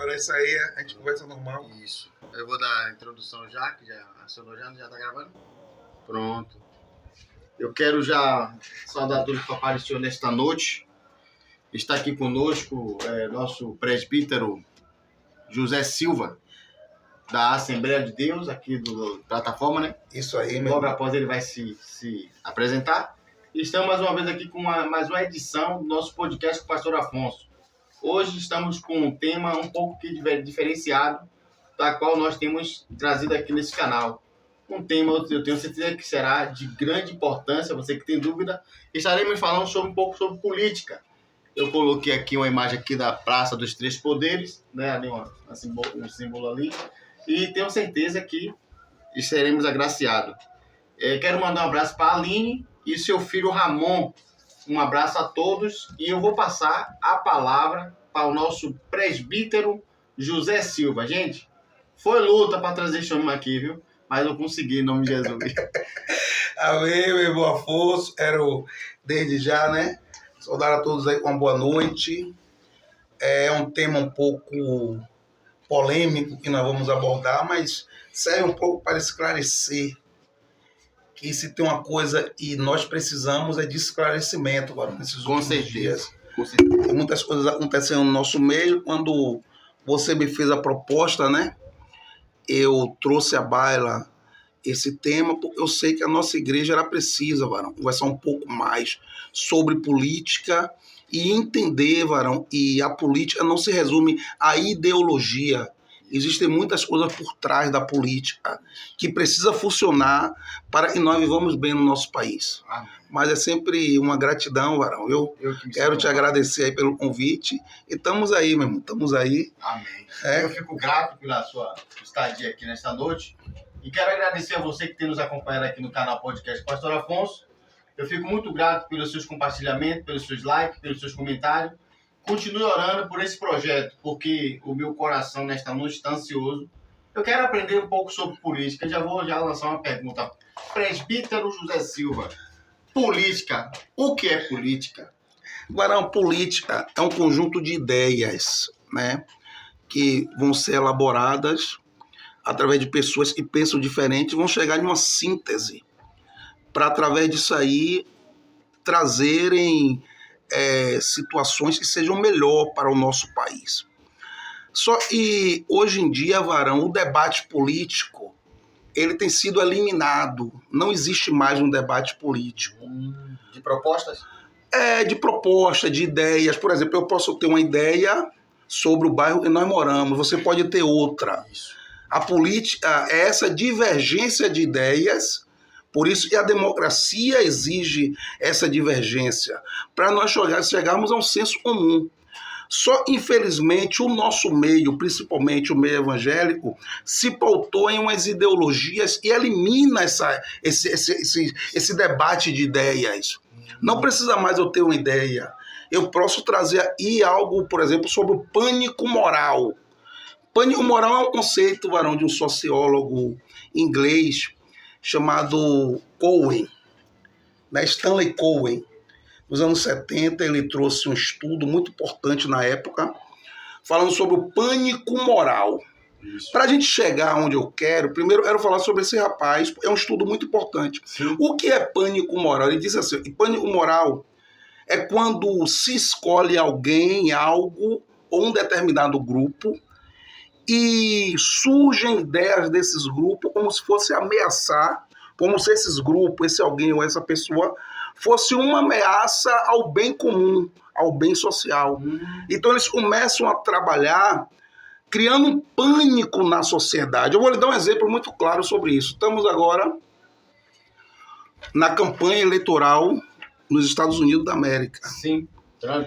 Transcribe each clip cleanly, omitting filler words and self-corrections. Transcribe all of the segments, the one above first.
Agora isso aí a gente conversa normal. Isso. Eu vou dar a introdução já, que já acionou já tá gravando? Pronto. Eu quero já saudar todos que apareceu nesta noite. Está aqui conosco nosso presbítero José Silva, da Assembleia de Deus, aqui do plataforma, né? Isso aí, meu Logo irmão. após ele vai se apresentar. E estamos mais uma vez aqui com mais uma edição do nosso podcast com o pastor Afonso. Hoje estamos com um tema um pouco diferenciado, da qual nós temos trazido aqui nesse canal. Um tema, eu tenho certeza que será de grande importância, você que tem dúvida. Estaremos falando um pouco sobre política. Eu coloquei aqui uma imagem aqui da Praça dos Três Poderes, né? Ali um símbolo ali. E tenho certeza que seremos agraciados. Quero mandar um abraço para a Aline e seu filho Ramon. Um abraço a todos. E eu vou passar a palavra para o nosso presbítero José Silva. Gente, foi luta para trazer esse homem aqui, viu? Mas eu consegui, em nome de Jesus. Amém, meu irmão Afonso. Quero, desde já, né? Saudar a todos aí com uma boa noite. É um tema um pouco polêmico que nós vamos abordar, mas serve um pouco para esclarecer que se tem uma coisa e nós precisamos é de esclarecimento agora nesses últimos dias. Com certeza. Tem muitas coisas acontecendo no nosso meio. Quando você me fez a proposta, né? Eu trouxe à baila esse tema, porque eu sei que a nossa igreja ela precisa, varão, conversar um pouco mais sobre política e entender, varão, e a política não se resume à ideologia. Existem muitas coisas por trás da política que precisa funcionar para que nós vivamos bem no nosso país. Amém. Mas é sempre uma gratidão, varão. Eu quero te agradecer aí pelo convite e estamos aí, meu irmão, estamos aí. Amém. Eu fico grato pela sua estadia aqui nesta noite. E quero agradecer a você que tem nos acompanhado aqui no canal Podcast Pastor Afonso. Eu fico muito grato pelos seus compartilhamentos, pelos seus likes, pelos seus comentários. Continue orando por esse projeto, porque o meu coração nesta noite está ansioso. Eu quero aprender um pouco sobre política. Já vou lançar uma pergunta. Presbítero José Silva, política. O que é política? Varão, política é um conjunto de ideias, né, que vão ser elaboradas através de pessoas que pensam diferente, vão chegar em uma síntese para, através disso aí, trazerem situações que sejam melhor para o nosso país. Só que, hoje em dia, varão, o debate político ele tem sido eliminado. Não existe mais um debate político. De propostas? De proposta, de ideias. Por exemplo, eu posso ter uma ideia sobre o bairro que nós moramos, você pode ter outra. Isso. A política é essa divergência de ideias, por isso que a democracia exige essa divergência, para nós chegarmos a um senso comum. Só, infelizmente, o nosso meio, principalmente o meio evangélico, se pautou em umas ideologias e elimina esse debate de ideias. Não precisa mais eu ter uma ideia. Eu posso trazer aí algo, por exemplo, sobre o pânico moral. Pânico moral é um conceito, varão, de um sociólogo inglês chamado Cohen, né? Stanley Cohen. Nos anos 70, ele trouxe um estudo muito importante na época, falando sobre o pânico moral. Para a gente chegar onde eu quero, primeiro eu quero falar sobre esse rapaz, é um estudo muito importante. Sim. O que é pânico moral? Ele diz assim, pânico moral é quando se escolhe alguém, algo, ou um determinado grupo, e surgem ideias desses grupos como se fosse ameaçar, como se esses grupos, esse alguém ou essa pessoa, fosse uma ameaça ao bem comum, ao bem social. Então eles começam a trabalhar criando um pânico na sociedade. Eu vou lhe dar um exemplo muito claro sobre isso. Estamos agora na campanha eleitoral nos Estados Unidos da América. Sim, Trump.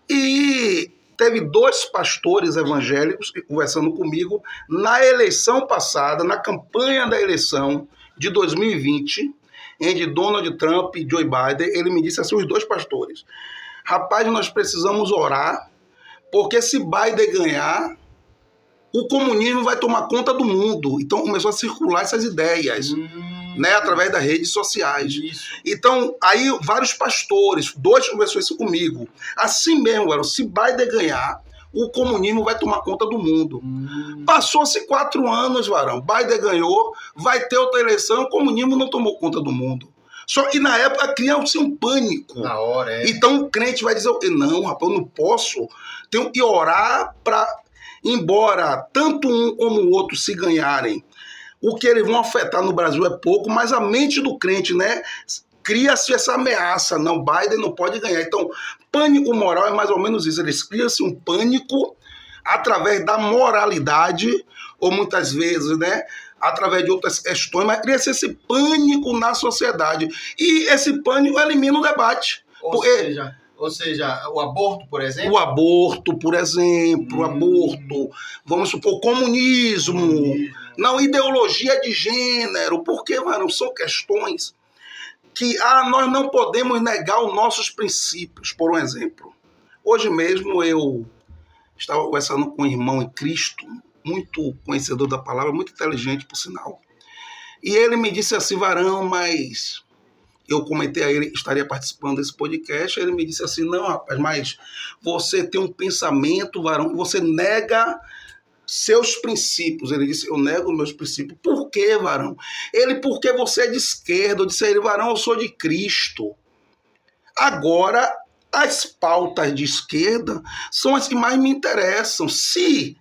E teve 2 pastores evangélicos conversando comigo na eleição passada, na campanha da eleição de 2020, entre Donald Trump e Joe Biden. Ele me disse assim, os 2 pastores: rapaz, nós precisamos orar, porque se Biden ganhar, o comunismo vai tomar conta do mundo. Então começou a circular essas ideias, né, através das redes sociais. Isso. Então, aí vários pastores, 2 conversou isso comigo. Assim mesmo, se Biden ganhar, o comunismo vai tomar conta do mundo. Passou-se 4 anos, varão. Biden ganhou, vai ter outra eleição, o comunismo não tomou conta do mundo. Só que na época criou-se um pânico. Na hora, é. Então o crente vai dizer, não, rapaz, eu não posso. Tenho que orar para, embora tanto um como o outro se ganharem, o que eles vão afetar no Brasil é pouco, mas a mente do crente, né? Cria-se essa ameaça, não, Biden não pode ganhar. Então, pânico moral é mais ou menos isso. Eles criam-se um pânico através da moralidade, ou muitas vezes, né? Através de outras questões, mas cria-se esse pânico na sociedade. E esse pânico elimina o debate. Ou seja, o aborto, por exemplo? O aborto, por exemplo, o aborto, vamos supor, comunismo, não, ideologia de gênero, porque, mano, são questões que nós não podemos negar os nossos princípios, por um exemplo. Hoje mesmo eu estava conversando com um irmão em Cristo, muito conhecedor da palavra, muito inteligente, por sinal. E ele me disse assim, varão, mas eu comentei a ele, estaria participando desse podcast, ele me disse assim, não, rapaz, mas você tem um pensamento, varão, que você nega seus princípios. Ele disse, eu nego meus princípios. Por quê, varão? Ele, porque você é de esquerda. Eu disse a ele, varão, eu sou de Cristo. Agora, as pautas de esquerda são as que mais me interessam. Se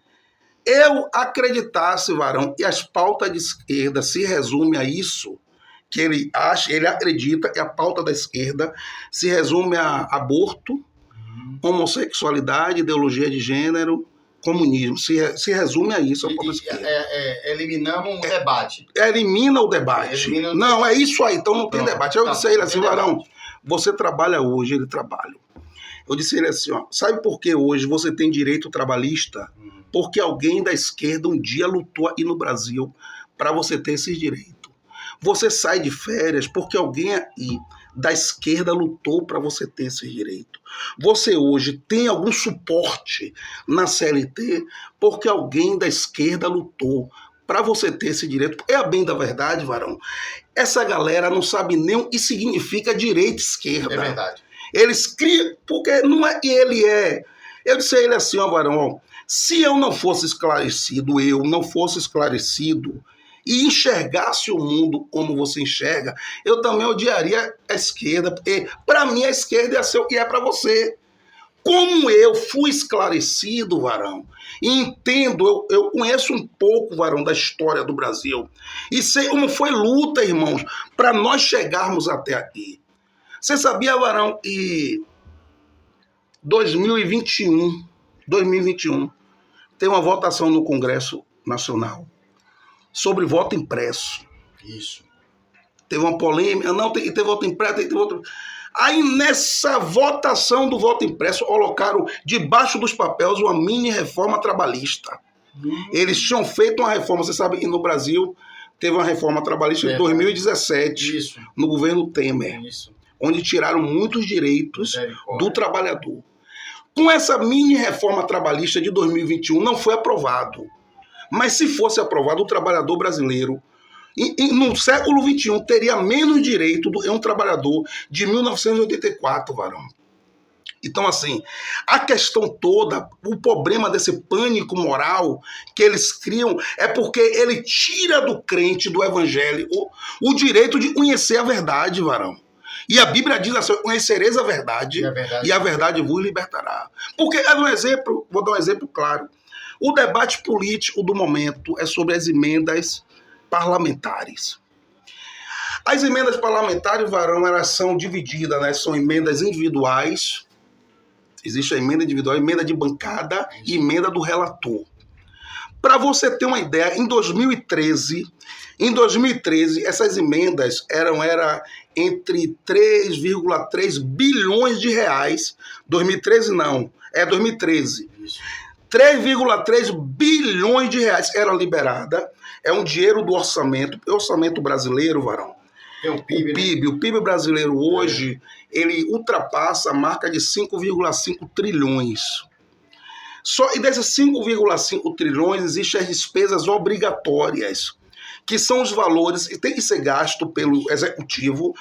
eu acreditasse, varão, e as pautas de esquerda se resume a isso, que ele acha, ele acredita que a pauta da esquerda se resume a aborto, homossexualidade, ideologia de gênero, comunismo, se resume a isso. Eliminamos o debate. Elimina o debate. Não, é isso aí, então não tem debate. Eu disse a ele assim, varão, você trabalha hoje, ele trabalha. Eu disse a ele assim, ó, sabe por que hoje você tem direito trabalhista? Porque alguém da esquerda um dia lutou aí no Brasil para você ter esses direitos. Você sai de férias porque alguém aí da esquerda lutou para você ter esse direito. Você hoje tem algum suporte na CLT porque alguém da esquerda lutou para você ter esse direito. É a bem da verdade, varão. Essa galera não sabe nem o que significa direita e esquerda. É verdade. Eles criam, porque não é que ele é. Eu disse a ele assim, ó, varão, ó, se eu não fosse esclarecido e enxergasse o mundo como você enxerga, eu também odiaria a esquerda, porque para mim a esquerda é ser o que é para você. Como eu fui esclarecido, varão, e entendo, eu conheço um pouco, varão, da história do Brasil, e sei como foi luta, irmãos, para nós chegarmos até aqui. Você sabia, varão, que 2021, tem uma votação no Congresso Nacional sobre voto impresso. Isso. Teve uma polêmica, não, teve voto impresso, teve outro. Aí nessa votação do voto impresso, colocaram debaixo dos papéis uma mini reforma trabalhista. Eles tinham feito uma reforma, você sabe que no Brasil teve uma reforma trabalhista em 2017, Isso. no governo Temer, onde tiraram muitos direitos do trabalhador. Com essa mini reforma trabalhista de 2021 não foi aprovado. Mas se fosse aprovado, o trabalhador brasileiro, no século XXI, teria menos direito do que um trabalhador de 1984, varão. Então, assim, a questão toda, o problema desse pânico moral que eles criam é porque ele tira do crente, do evangélico, o direito de conhecer a verdade, varão. E a Bíblia diz assim, conhecereis a verdade, e a verdade vos libertará. Porque, vou dar um exemplo claro. O debate político do momento é sobre as emendas parlamentares. As emendas parlamentares, varão, elas são divididas, né? São emendas individuais, existe a emenda individual, a emenda de bancada e emenda do relator. Para você ter uma ideia, em 2013, essas emendas eram entre 3,3 bilhões de reais. 2013 não, é 2013. 3,3 bilhões de reais era liberada. É um dinheiro do orçamento brasileiro, varão. É o PIB, o PIB brasileiro hoje, ele ultrapassa a marca de 5,5 trilhões. E desses 5,5 trilhões existem as despesas obrigatórias, que são os valores que tem que ser gasto pelo executivo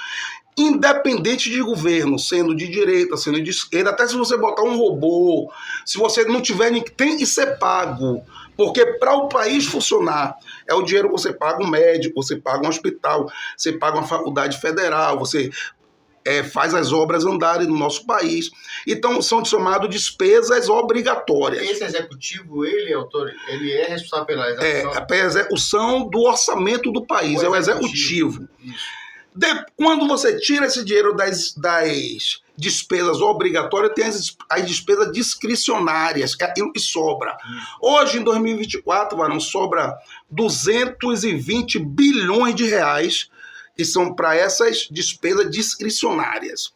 independente de governo, sendo de direita, sendo de esquerda, até se você botar um robô, se você não tiver, tem que ser pago. Porque para o país funcionar, é o dinheiro que você paga um médico, você paga um hospital, você paga uma faculdade federal, você faz as obras andarem no nosso país. Então, são chamadas despesas obrigatórias. Esse executivo, ele é responsável pela execução? Pela execução do orçamento do país, é o executivo. Quando você tira esse dinheiro das despesas obrigatórias, tem as despesas discricionárias, que é aquilo que sobra. Hoje, em 2024, Varão, sobra 220 bilhões de reais que são para essas despesas discricionárias.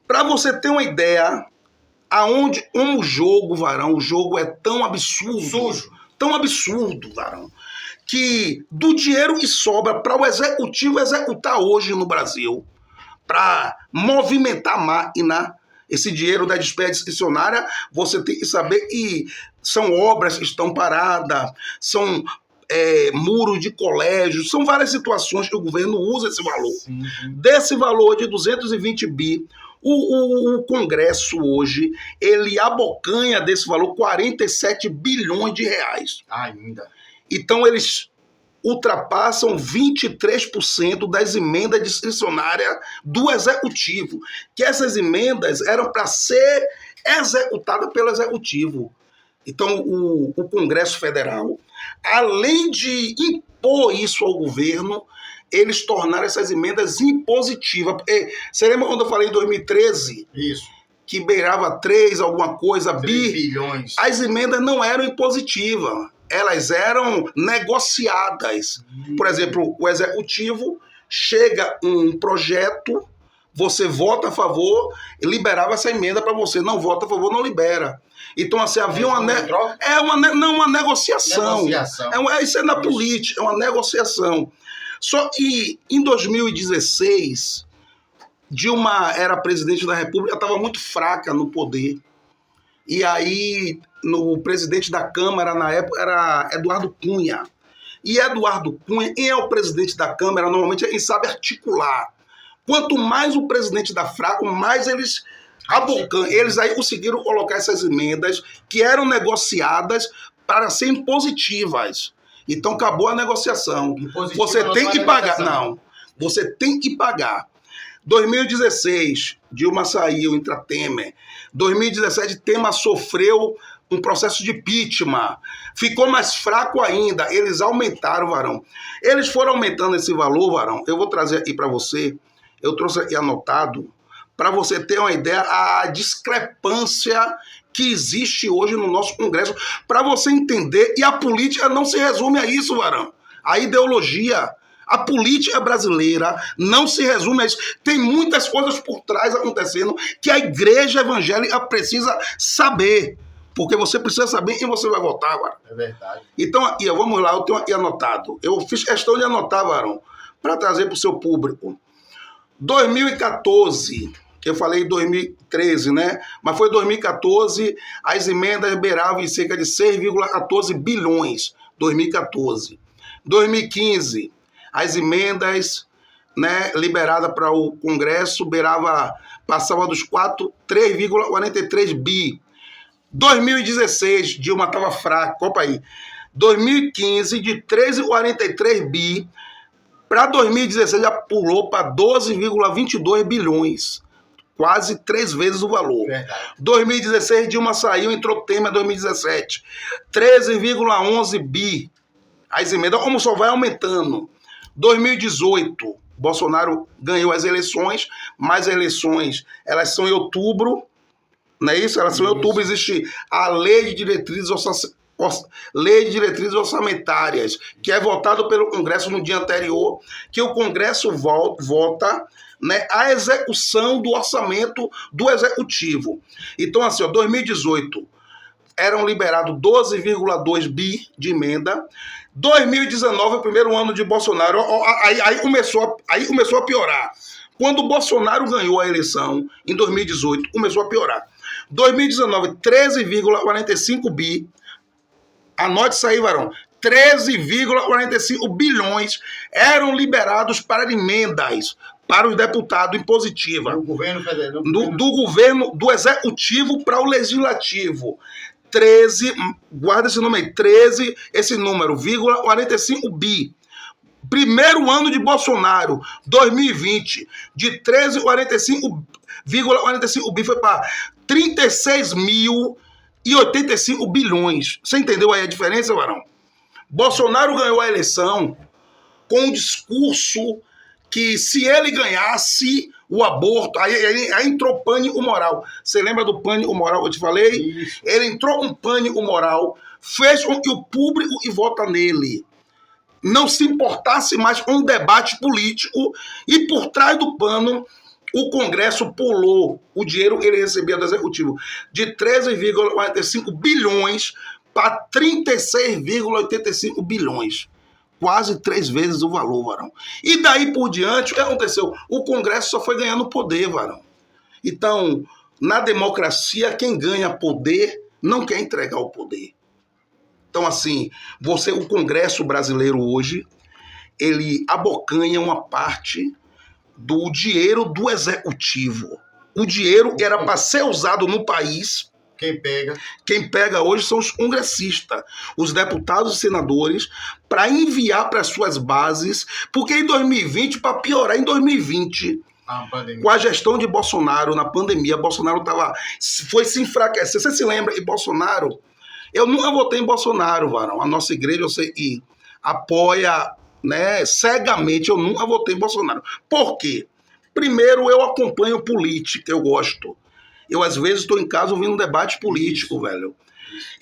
Para você ter uma ideia, o jogo, Varão, o jogo é tão absurdo, tão absurdo, Varão, que do dinheiro que sobra para o executivo executar hoje no Brasil, para movimentar a máquina, esse dinheiro da despesa discricionária, você tem que saber que são obras que estão paradas, são muros de colégios, são várias situações que o governo usa esse valor. Sim. Desse valor de 220 bi, o Congresso hoje, ele abocanha desse valor 47 bilhões de reais. Ainda. Então, eles ultrapassam 23% das emendas discricionárias do Executivo, que essas emendas eram para ser executadas pelo Executivo. Então, o Congresso Federal, além de impor isso ao governo, eles tornaram essas emendas impositivas. Você lembra quando eu falei em 2013? Isso. Que beirava 3 alguma coisa, 3 bilhões. As emendas não eram impositivas, elas eram negociadas. Por exemplo, o Executivo chega um projeto, você vota a favor, liberava essa emenda para você, não vota a favor, não libera. Então, assim, havia uma negociação. Isso é na política, é uma negociação. Só que em 2016, Dilma era presidente da República, estava muito fraca no poder. E aí, o presidente da Câmara na época era Eduardo Cunha. E Eduardo Cunha, quem é o presidente da Câmara, normalmente ele sabe articular. Quanto mais o presidente dá fraco, mais eles abocanham. Eles aí conseguiram colocar essas emendas que eram negociadas para serem positivas. Então acabou a negociação. Você tem que pagar. Não, você tem que pagar. 2016, Dilma saiu, entra Temer. 2017, Temer sofreu um processo de impeachment. Ficou mais fraco ainda. Eles aumentaram, Varão. Eles foram aumentando esse valor, Varão. Eu vou trazer aqui para você. Eu trouxe aqui anotado, para você ter uma ideia, a discrepância que existe hoje no nosso Congresso, para você entender, e a política não se resume a isso, Varão. A ideologia, a política brasileira não se resume a isso. Tem muitas coisas por trás acontecendo que a igreja evangélica precisa saber, porque você precisa saber quem você vai votar, Varão. É verdade. Então, aqui, vamos lá, eu tenho aqui anotado. Eu fiz questão de anotar, Varão, para trazer para o seu público. 2014, eu falei 2013, né? Mas foi 2014, as emendas beiravam em cerca de 6,14 bilhões, 2014. 2015, as emendas, né, liberadas para o Congresso passava dos 3,43 bi. 2016, Dilma estava fraca, opa aí. 2015, de 13,43 bi, para 2016 já pulou para 12,22 bilhões. Quase 3 vezes o valor. Verdade. 2016, Dilma saiu, entrou Temer em 2017. 13,11 bi. As emendas, como só vai aumentando. 2018, Bolsonaro ganhou as eleições, mas as eleições, elas são em outubro, não é isso? Elas são em outubro, existe a Lei de Diretrizes Orçamentárias, que é votado pelo Congresso no dia anterior, que o Congresso vota, né, a execução do orçamento do Executivo. Então, assim, 2018 eram liberados 12,2 bi de emenda. 2019, o primeiro ano de Bolsonaro, aí começou a piorar. Quando o Bolsonaro ganhou a eleição, em 2018, começou a piorar. 2019, 13,45 bi. Anote isso aí, Varão. 13,45 bilhões eram liberados para emendas, para os deputados impositiva. Do governo federal. Do governo, do executivo para o legislativo. 13, guarda esse número aí, 13, esse número, 45 bi. Primeiro ano de Bolsonaro, 2020, de 13,45 bi foi para 36.085 bilhões. Você entendeu aí a diferença, Varão? Bolsonaro ganhou a eleição com um discurso que, se ele ganhasse o aborto, aí entrou pânico moral. Você lembra do pânico moral que eu te falei? Isso. Ele entrou um pânico moral, fez com que o público que vota nele não se importasse mais com um debate político, e por trás do pano o Congresso pulou o dinheiro que ele recebia do Executivo de 13,45 bilhões para 36,85 bilhões. Quase 3 vezes o valor, Varão. E daí por diante, o que aconteceu? O Congresso só foi ganhando poder, Varão. Então, na democracia, quem ganha poder não quer entregar o poder. Então, assim, o Congresso brasileiro hoje, ele abocanha uma parte do dinheiro do Executivo. O dinheiro era para ser usado no país. Quem pega hoje são os congressistas, os deputados e senadores, para enviar para suas bases, porque em 2020, para piorar, em 2020, com a gestão de Bolsonaro, na pandemia, Bolsonaro foi se enfraquecer. Você se lembra que Bolsonaro... Eu nunca votei em Bolsonaro, Varão. A nossa igreja, eu sei que apoia, né, cegamente. Eu nunca votei em Bolsonaro. Por quê? Primeiro, eu acompanho política, eu gosto. Eu, às vezes, estou em casa ouvindo um debate político, velho.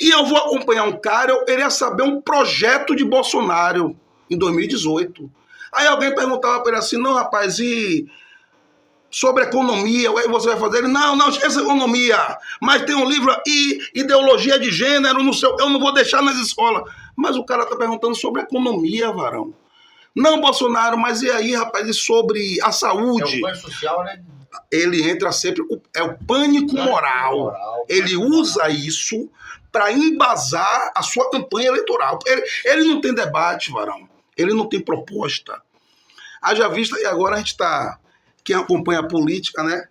E eu vou acompanhar um cara, eu queria saber um projeto de Bolsonaro em 2018. Aí alguém perguntava para ele assim, não, rapaz, e sobre economia, o que você vai fazer? Ele, não, esquece economia, mas tem um livro aí, ideologia de gênero, não sei, eu não vou deixar nas escolas. Mas o cara tá perguntando sobre economia, Varão. Não, Bolsonaro, mas e aí, rapaz, e sobre a saúde? É o pânico social, né? Ele entra sempre, é o pânico moral. Ele usa isso para embasar a sua campanha eleitoral. Ele não tem debate, Varão. Ele não tem proposta. Haja vista, e agora a gente está... Quem acompanha a política, né?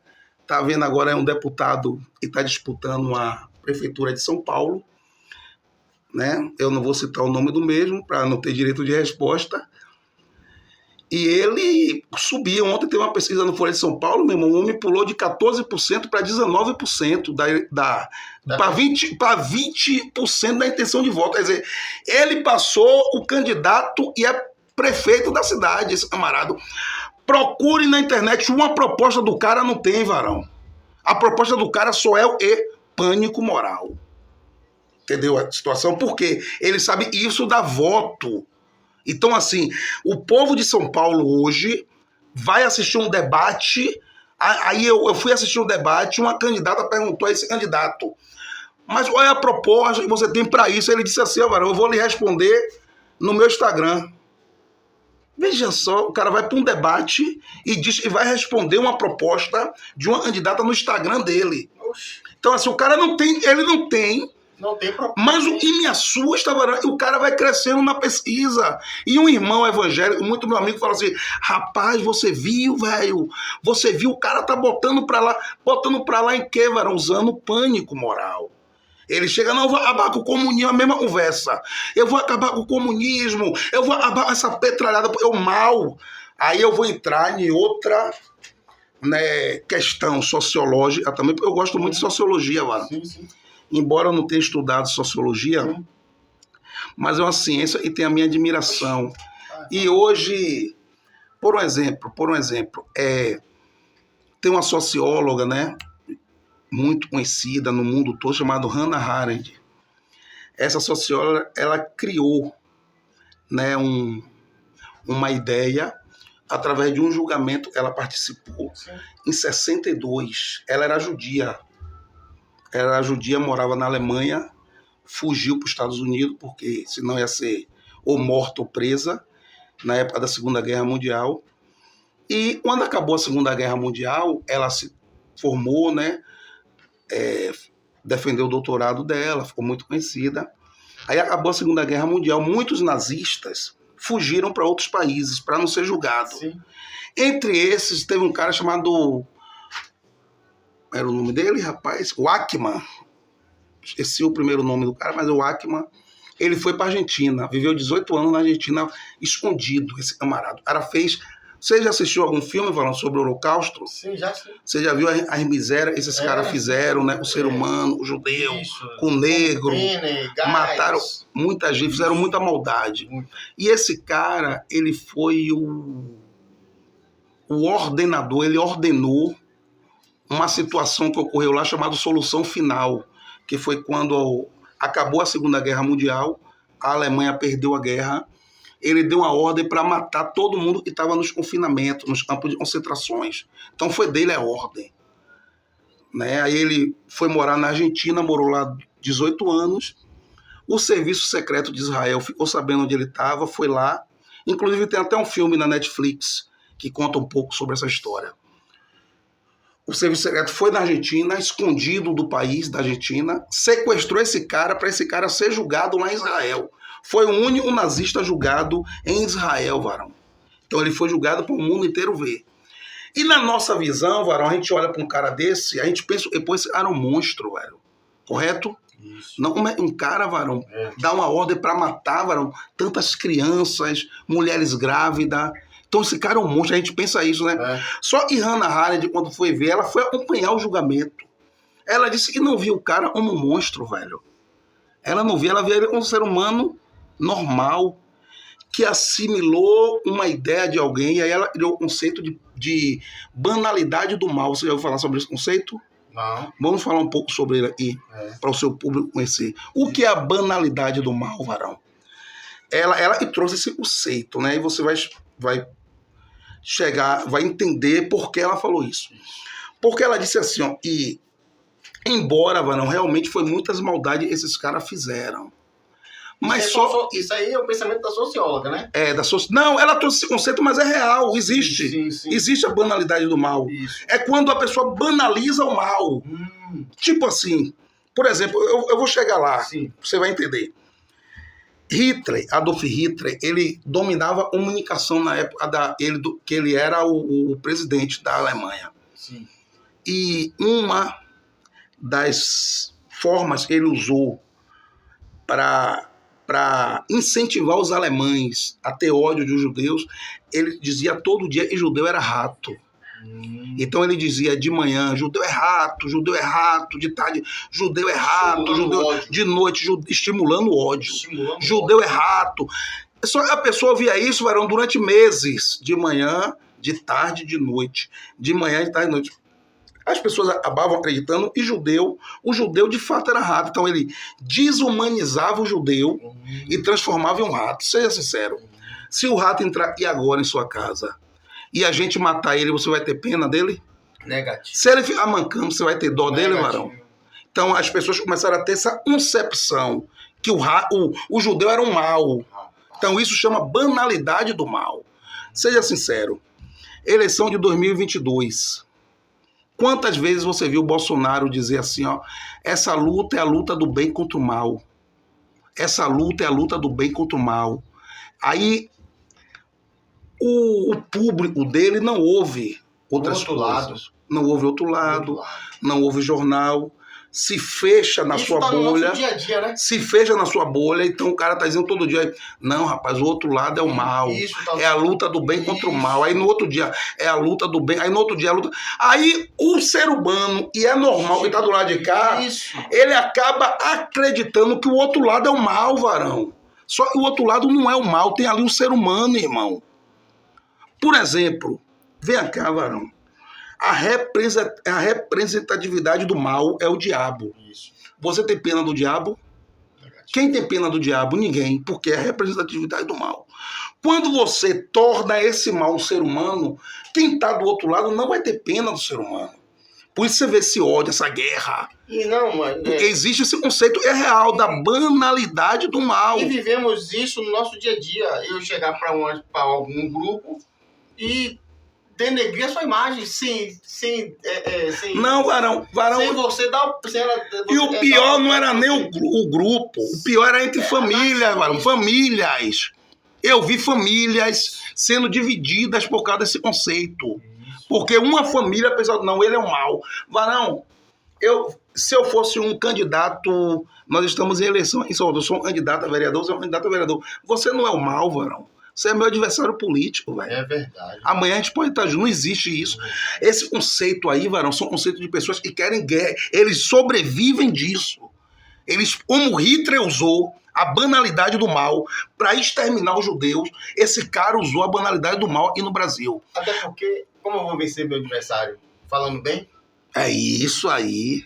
Tá vendo agora, é um deputado que está disputando a prefeitura de São Paulo, né? Eu não vou citar o nome do mesmo, para não ter direito de resposta. E ele subiu. Ontem teve uma pesquisa no Folha de São Paulo, meu irmão, o homem pulou de 14% para 19%, para 20% da intenção de voto. Quer dizer, ele passou o candidato e é prefeito da cidade, esse camarada. Procure na internet, uma proposta do cara não tem, Varão. A proposta do cara só é o pânico moral. Entendeu a situação? Porque ele sabe isso dá voto. Então, assim, o povo de São Paulo hoje vai assistir um debate. Aí eu fui assistir um debate, uma candidata perguntou a esse candidato, mas qual é a proposta que você tem para isso? Ele disse assim, Varão, eu vou lhe responder no meu Instagram. Veja só, o cara vai para um debate e diz que vai responder uma proposta de uma candidata no Instagram dele. Então, assim, o cara não tem, ele não tem. Não tem proposta. Mas o que me assusta, o cara vai crescendo na pesquisa. E um irmão evangélico, muito meu amigo, fala assim, rapaz, você viu, velho? Você viu, o cara tá botando pra lá em quê, Varão? Usando pânico moral. Ele chega, não, eu vou acabar com o comunismo, a mesma conversa. Eu vou acabar com o comunismo, eu vou acabar com essa petralhada, eu mal. Aí eu vou entrar em outra, né, questão sociológica também, porque eu gosto muito de sociologia, Varão. Sim. Embora eu não tenha estudado sociologia, mas é uma ciência e tem a minha admiração. E hoje, por um exemplo, tem uma socióloga, né, muito conhecida no mundo todo, chamada Hannah Arendt. Essa socióloga, ela criou, né, uma ideia através de um julgamento que ela participou. Em 62. Ela era judia. Morava na Alemanha, fugiu para os Estados Unidos, porque senão ia ser ou morta ou presa, na época da Segunda Guerra Mundial. E quando acabou a Segunda Guerra Mundial, ela se formou, né, defendeu o doutorado dela, ficou muito conhecida. Aí acabou a Segunda Guerra Mundial, muitos nazistas fugiram para outros países para não ser julgado. Sim. Entre esses, teve um cara chamado... Era o nome dele, rapaz? O Ackman. Esqueci o primeiro nome do cara, mas o Ackman. Ele foi para a Argentina, viveu 18 anos na Argentina, escondido, esse camarada. O cara fez... Você já assistiu algum filme falando sobre o Holocausto? Sim, já sim. Você já viu as misérias que esses caras fizeram, né? O ser humano, o judeu, com o negro. Mataram muita gente, fizeram muita maldade. E esse cara, ele foi o ordenador, ele ordenou uma situação que ocorreu lá chamada Solução Final, que foi quando acabou a Segunda Guerra Mundial, a Alemanha perdeu a guerra, ele deu uma ordem para matar todo mundo que estava nos confinamentos, nos campos de concentrações. Então foi dele a ordem. Né? Aí ele foi morar na Argentina, morou lá 18 anos. O Serviço Secreto de Israel ficou sabendo onde ele estava, foi lá. Inclusive tem até um filme na Netflix que conta um pouco sobre essa história. O Serviço Secreto foi na Argentina, escondido do país da Argentina, sequestrou esse cara para esse cara ser julgado lá em Israel. Foi o único nazista julgado em Israel, varão. Então ele foi julgado para o mundo inteiro ver. E na nossa visão, varão, a gente olha para um cara desse, a gente pensa, depois esse cara é um monstro, velho. Correto? Isso. Não, um cara, varão, dá uma ordem para matar, varão, tantas crianças, mulheres grávidas. Então esse cara é um monstro, a gente pensa isso, né? Só que Hannah Arendt, quando foi ver, ela foi acompanhar o julgamento. Ela disse que não viu o cara como um monstro, velho. Ela não via, ela via ele como um ser humano normal, que assimilou uma ideia de alguém, e aí ela deu o conceito de banalidade do mal. Você já ouviu falar sobre esse conceito? Não. Vamos falar um pouco sobre ele aqui, para o seu público conhecer. O que é a banalidade do mal, varão? Ela trouxe esse conceito, né? E você vai chegar, vai entender por que ela falou isso. Porque ela disse assim, ó, e embora, varão, realmente foi muitas maldades que esses caras fizeram. Mas isso aí é o pensamento da socióloga, né? Não, ela trouxe esse conceito, mas é real, existe. Sim. Existe a banalidade do mal. Isso. É quando a pessoa banaliza o mal. Tipo assim, por exemplo, eu vou chegar lá, você vai entender. Adolf Hitler, ele dominava a comunicação na época que ele era o presidente da Alemanha. Sim. E uma das formas que ele usou para incentivar os alemães a ter ódio dos judeus, ele dizia todo dia que judeu era rato. Então ele dizia de manhã, judeu é rato, de tarde, judeu é rato, judeu, de noite, estimulando o ódio. Judeu é rato. Só que a pessoa via isso, varão, durante meses, de manhã, de tarde, de noite. De manhã, de tarde, de noite. As pessoas acabavam acreditando que o judeu de fato era rato. Então ele desumanizava o judeu e transformava em um rato. Seja sincero. Se o rato entrar aqui agora em sua casa e a gente matar ele, você vai ter pena dele? Negativo. Se ele ficar mancando, você vai ter dó dele, varão? Então as pessoas começaram a ter essa concepção que o judeu era um mal. Então isso chama banalidade do mal. Seja sincero. Eleição de 2022. Quantas vezes você viu o Bolsonaro dizer assim, ó, essa luta é a luta do bem contra o mal. Essa luta é a luta do bem contra o mal. Aí o público dele não ouve outras coisas. Não ouve outro lado, não ouve jornal, se fecha na sua bolha. Dia a dia, né? Se fecha na sua bolha, então o cara tá dizendo todo dia, não, rapaz, o outro lado é o mal. É a luta do bem contra o mal. Aí no outro dia é a luta do bem, aí no outro dia é a luta. Aí o ser humano, e é normal que tá do lado de cá, ele acaba acreditando que o outro lado é o mal, varão. Só que o outro lado não é o mal, tem ali um ser humano, irmão. Por exemplo, vem cá, varão. A representatividade do mal é o diabo. Isso. Você tem pena do diabo? Quem tem pena do diabo? Ninguém, porque é a representatividade do mal. Quando você torna esse mal um ser humano, quem está do outro lado não vai ter pena do ser humano. Por isso você vê esse ódio, essa guerra. E não, mano. Porque existe esse conceito real da banalidade do mal. E vivemos isso no nosso dia a dia. Eu chegar para algum grupo e denegrir a sua imagem sem não, varão. Sem você dar. E o pior não era nem o grupo. O pior era entre famílias, varão. Famílias. Eu vi famílias sendo divididas por causa desse conceito. Porque uma família pensou, não, ele é um mal. Varão, se eu fosse um candidato, nós estamos em eleição em Salvador, eu sou um candidato a vereador, você é um candidato a vereador. Você não é o mal, Varão. Você é meu adversário político, velho. É verdade. Amanhã a gente pode estar junto, não existe isso. Esse conceito aí, Varão, são conceitos de pessoas que querem guerra. Eles sobrevivem disso. Como Hitler usou a banalidade do mal para exterminar os judeus, esse cara usou a banalidade do mal aqui no Brasil. Até porque, como eu vou vencer meu adversário? Falando bem? É isso aí.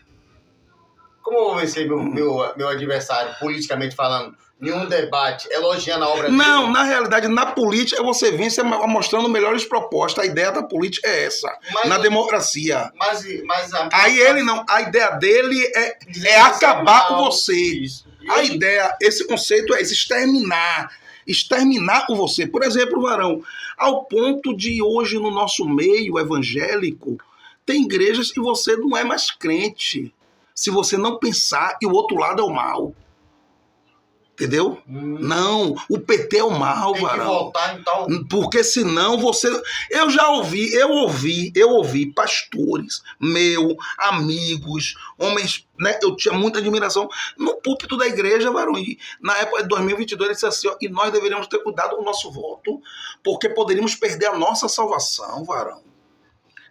Como eu vou vencer meu adversário, politicamente falando? Nenhum debate, elogiando a obra dele? Não, na realidade, na política, você vence mostrando melhores propostas. A ideia da política é essa. Na democracia. Aí ele não. A ideia dele é acabar com você. Isso. A ideia, esse conceito é esse, exterminar com você. Por exemplo, Varão, ao ponto de hoje no nosso meio evangélico, tem igrejas que você não é mais crente. Se você não pensar que o outro lado é o mal. Entendeu? Não, o PT é o mal, Varão. Tem que voltar, então. Porque senão você... Eu ouvi pastores, amigos, homens, né? Eu tinha muita admiração no púlpito da igreja, Varão. E na época de 2022 ele disse assim, ó, e nós deveríamos ter cuidado com o nosso voto, porque poderíamos perder a nossa salvação, Varão.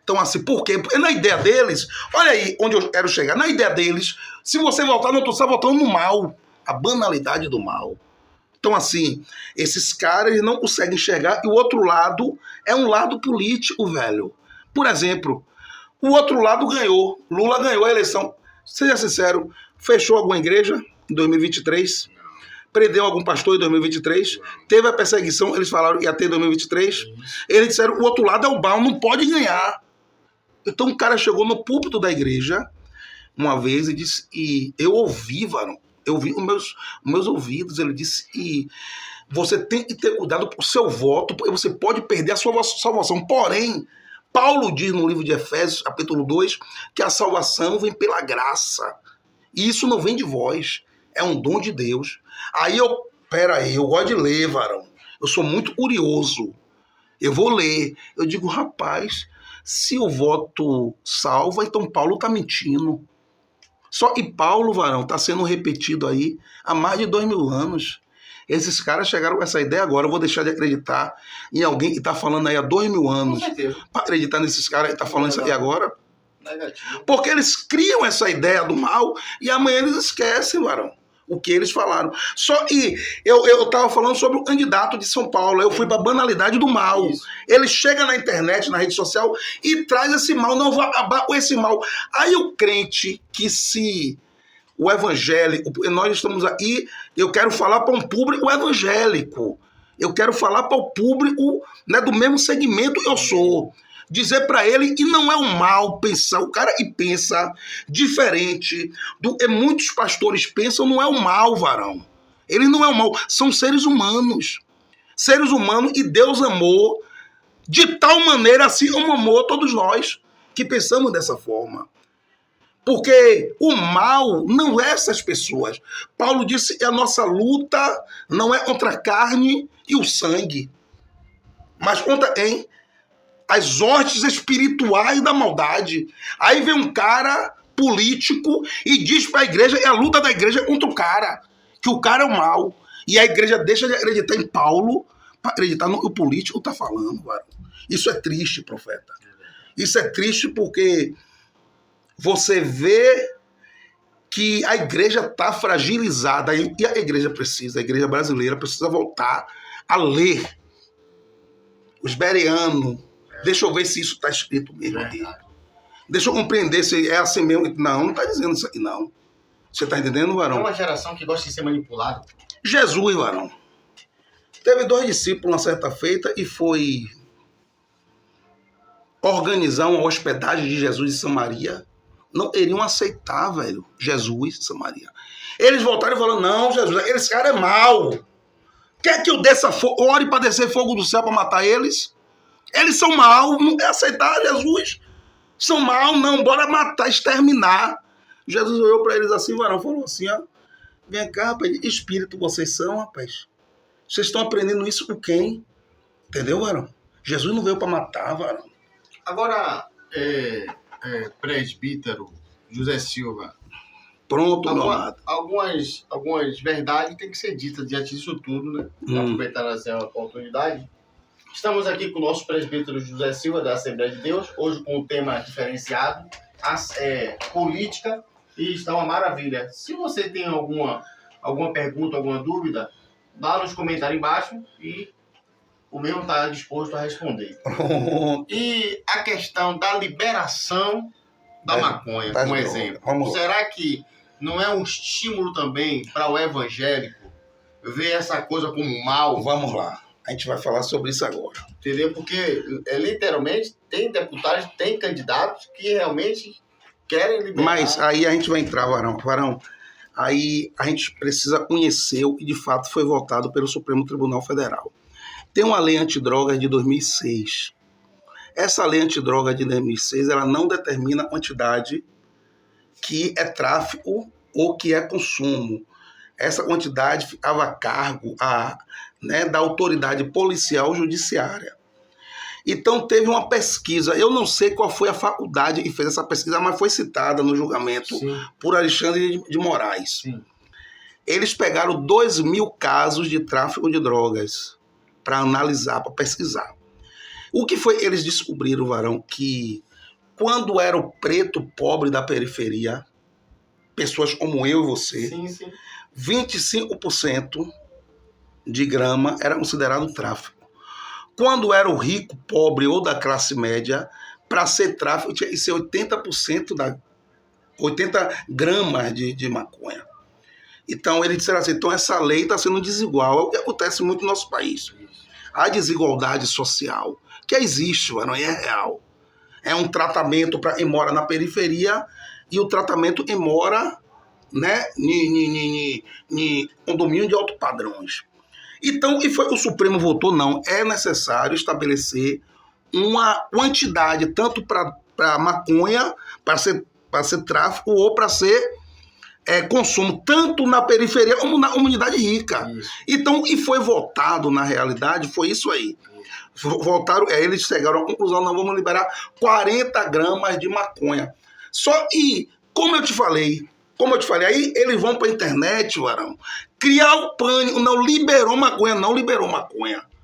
Então, assim, por quê? Porque na ideia deles, olha aí onde eu quero chegar, na ideia deles, se você votar, não, tu está votando no mal. A banalidade do mal. Então, assim, esses caras não conseguem enxergar e o outro lado é um lado político, velho. Por exemplo, o outro lado ganhou. Lula ganhou a eleição. Seja sincero, fechou alguma igreja em 2023? Prendeu algum pastor em 2023? Teve a perseguição, eles falaram que ia ter em 2023? Eles disseram, o outro lado é o mal, não pode ganhar. Então o cara chegou no púlpito da igreja uma vez e disse, e eu ouvi, Varão, eu vi com meus ouvidos, ele disse que você tem que ter cuidado com o seu voto, porque você pode perder a sua salvação. Porém, Paulo diz no livro de Efésios, capítulo 2, que a salvação vem pela graça. E isso não vem de vós, é um dom de Deus. Aí eu gosto de ler, Varão. Eu sou muito curioso. Eu vou ler. Eu digo, rapaz, se o voto salva, então Paulo está mentindo. Só que Paulo, Varão, está sendo repetido aí há mais de 2000 anos. Esses caras chegaram com essa ideia agora. Eu vou deixar de acreditar em alguém que está falando aí há 2000 anos. Com certeza. Para acreditar nesses caras que estão falando isso aí agora. Negativo. Porque eles criam essa ideia do mal e amanhã eles esquecem, Varão, o que eles falaram. Só que eu estava falando sobre o candidato de São Paulo. Eu fui para a banalidade do mal. Isso. Ele chega na internet, na rede social e traz esse mal. Não vou acabar com esse mal. Aí o crente que se... O evangélico... Nós estamos aí... Eu quero falar para um público evangélico. Eu quero falar para o público, né, do mesmo segmento que eu sou. Dizer para ele que não é um mal pensar. O cara que pensa diferente do que muitos pastores pensam não é um mal, Varão. Ele não é um mal. São seres humanos. Seres humanos e Deus amou de tal maneira assim como amou todos nós que pensamos dessa forma. Porque o mal não é essas pessoas. Paulo disse que a nossa luta não é contra a carne e o sangue, mas contra quem? As hostes espirituais da maldade. Aí vem um cara político e diz para a igreja, é a luta da igreja contra o cara, que o cara é o mal. E a igreja deixa de acreditar em Paulo para acreditar no que o político está falando. Varão. Isso é triste, profeta. Isso é triste porque você vê que a igreja está fragilizada e a igreja brasileira precisa voltar a ler os bereanos. Deixa eu ver se isso está escrito mesmo aqui. Deixa eu compreender se é assim mesmo. Não está dizendo isso aqui, não. Você está entendendo, Varão? É uma geração que gosta de ser manipulada. Jesus, Varão. Teve 2 discípulos uma certa feita e foi organizar uma hospedagem de Jesus em Samaria. Não iriam aceitar, velho, Jesus em Samaria. Eles voltaram e falaram, não, Jesus, esse cara é mau. Quer que eu ore para descer fogo do céu para matar eles? Eles são maus, não quer aceitar Jesus. São maus, não, bora matar, exterminar. Jesus olhou para eles assim, Varão, falou assim, ó, vem cá, rapaz, espírito vocês são, rapaz. Vocês estão aprendendo isso com quem? Entendeu, varão? Jesus não veio para matar, varão. Agora, presbítero José Silva, Pronto, meu amado. algumas verdades têm que ser ditas diante disso tudo, né? Aproveitar essa oportunidade. Estamos aqui com o nosso presbítero José Silva, da Assembleia de Deus, hoje com um tema diferenciado, política, e está uma maravilha. Se você tem alguma pergunta, alguma dúvida, dá nos comentários embaixo e o mesmo está disposto a responder. E a questão da liberação da maconha, um exemplo. Será que não é um estímulo também para o evangélico ver essa coisa como mal? Vamos lá. A gente vai falar sobre isso agora. Entendeu? Porque, literalmente, tem deputados, tem candidatos que realmente querem liberar. Mas aí a gente vai entrar, varão. Varão, aí a gente precisa conhecer o que de fato foi votado pelo Supremo Tribunal Federal. Tem uma lei antidrogas de 2006. Essa lei antidroga de 2006, ela não determina a quantidade que é tráfico ou que é consumo. Essa quantidade ficava a cargo da autoridade policial judiciária. Então teve uma pesquisa, eu não sei qual foi a faculdade que fez essa pesquisa, mas foi citada no julgamento por Alexandre de Moraes. Sim. Eles pegaram 2.000 casos de tráfico de drogas para analisar, para pesquisar. O que foi? Eles descobriram, varão, que quando era o preto pobre da periferia, pessoas como eu e você, 25% de grama era considerado tráfico. Quando era o rico, pobre ou da classe média, para ser tráfico tinha que ser 80% 80 gramas de maconha. Então eles disseram assim, então essa lei está sendo desigual. É o que acontece muito no nosso país. A desigualdade social, que existe, não é real. É um tratamento para quem mora na periferia e o tratamento quem mora, né, em condomínio de alto padrões. Então, o Supremo votou, não, é necessário estabelecer uma quantidade, tanto para maconha, para ser tráfico ou para ser consumo, tanto na periferia como na comunidade rica. Isso. Então, e foi votado, na realidade, foi isso aí. Votaram, eles chegaram à conclusão, nós vamos liberar 40 gramas de maconha. Só que, como eu te falei, aí eles vão para a internet, varão, criar o pânico, não liberou maconha.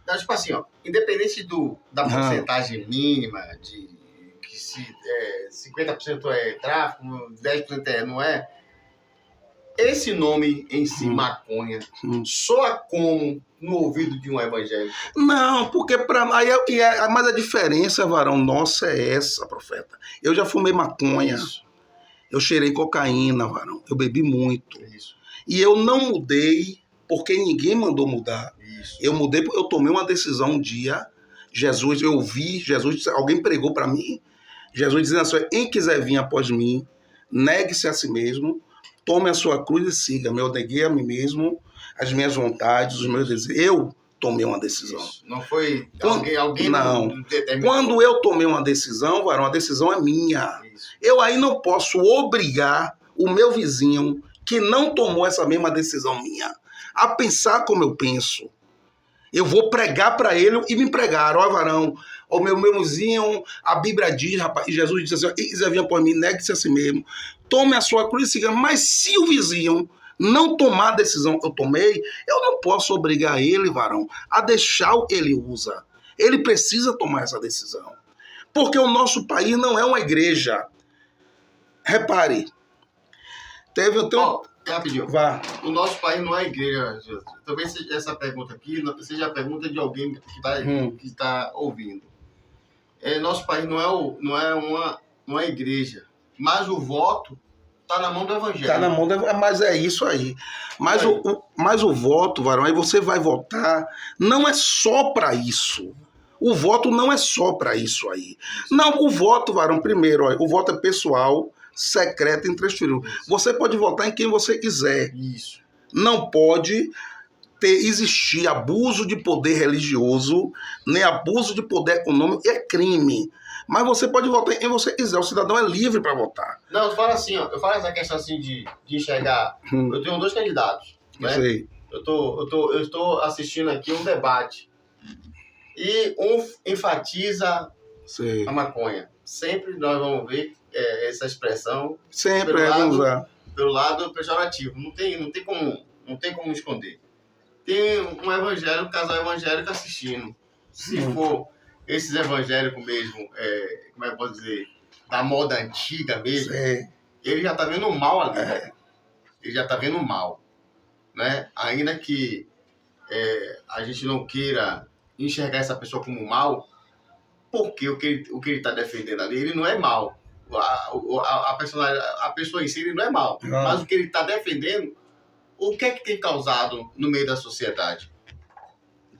Então, tipo assim, ó, independente da porcentagem mínima, de que se 50% é tráfico, 10% não é, esse nome em si, maconha, soa como no ouvido de um evangélico? Não, porque mas a diferença, varão, nossa é essa, profeta. Eu já fumei maconha. Isso. Eu cheirei cocaína, varão. Eu bebi muito. Isso. E eu não mudei porque ninguém mandou mudar. Isso. Eu mudei porque eu tomei uma decisão um dia. Eu ouvi Jesus, alguém pregou para mim. Jesus dizendo assim, quem quiser vir após mim, negue-se a si mesmo, tome a sua cruz e siga-me. Eu neguei a mim mesmo, as minhas vontades, os meus desejos. Eu tomei uma decisão. Isso. Não foi alguém não determinou. Quando eu tomei uma decisão, varão, a decisão é minha. Isso. Eu aí não posso obrigar o meu vizinho que não tomou essa mesma decisão minha a pensar como eu penso. Eu vou pregar para ele e me pregaram. Ó, varão, o meu vizinho, a Bíblia diz, rapaz, e Jesus disse assim, quem quiser vir por mim, negue-se a si mesmo, tome a sua cruz e siga. Mas se o vizinho não tomar a decisão que eu tomei, eu não posso obrigar ele, varão, a deixar o que ele usa. Ele precisa tomar essa decisão. Porque o nosso país não é uma igreja. Repare. Rapidinho. Vá. O nosso país não é igreja, Jesus. Talvez essa pergunta aqui seja a pergunta de alguém que está ouvindo. Nosso país não é uma igreja, mas o voto está na mão do evangelho. Está na mão mas é isso aí. Mas o voto, varão, aí você vai votar, não é só para isso. O voto não é só para isso aí. Não, o voto, varão, primeiro, ó, o voto é pessoal, secreto, intransferível. Você pode votar em quem você quiser. Isso. Não pode existir abuso de poder religioso, nem abuso de poder econômico, é crime. Mas você pode votar em quem você quiser, o cidadão é livre para votar. Não, eu falo assim, ó, eu falo essa questão assim de enxergar. Eu tenho 2 candidatos, né? Sei. Eu estou assistindo aqui um debate e um enfatiza a maconha. Sempre nós vamos ver essa expressão Sempre vamos usar. Pelo lado pejorativo. Não tem como esconder. Tem um casal evangélico assistindo. Se for esses evangélicos mesmo, como é que eu posso dizer, da moda antiga mesmo, ele já está vendo o mal ali. Ele já está vendo o mal. Né? Ainda que a gente não queira enxergar essa pessoa como mal, porque o que ele está defendendo ali, ele não é mal. A pessoa em si ele não é mal. Não. Mas o que ele está defendendo, o que é que tem causado no meio da sociedade?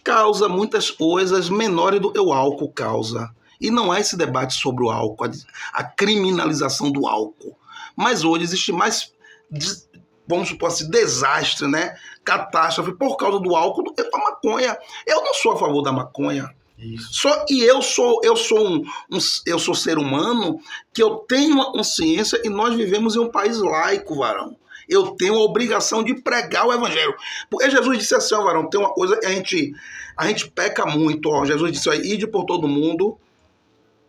Causa muitas coisas menores do que o álcool causa. E não é esse debate sobre o álcool, a criminalização do álcool. Mas hoje existe mais, vamos supor assim, desastre, né? Catástrofe por causa do álcool do que da maconha. Eu não sou a favor da maconha. Eu sou ser humano que eu tenho uma consciência e nós vivemos em um país laico, varão. Eu tenho a obrigação de pregar o evangelho. Porque Jesus disse assim, ó, varão, tem uma coisa que a gente peca muito. Ó, Jesus disse aí, ide por todo mundo,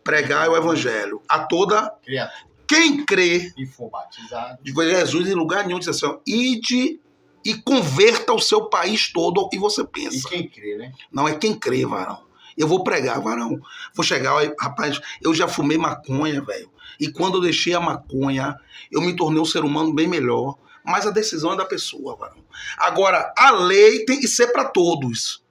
pregar o evangelho. A toda criatura. Quem crê e for batizado. Jesus em lugar nenhum disse assim, ó, ide e converta o seu país todo ao que você pensa. E quem crê, né? Não, é quem crê, varão. Eu vou pregar, varão. Vou chegar, rapaz, eu já fumei maconha, velho. E quando eu deixei a maconha, eu me tornei um ser humano bem melhor. Mas a decisão é da pessoa, varão. Agora, a lei tem que ser para todos.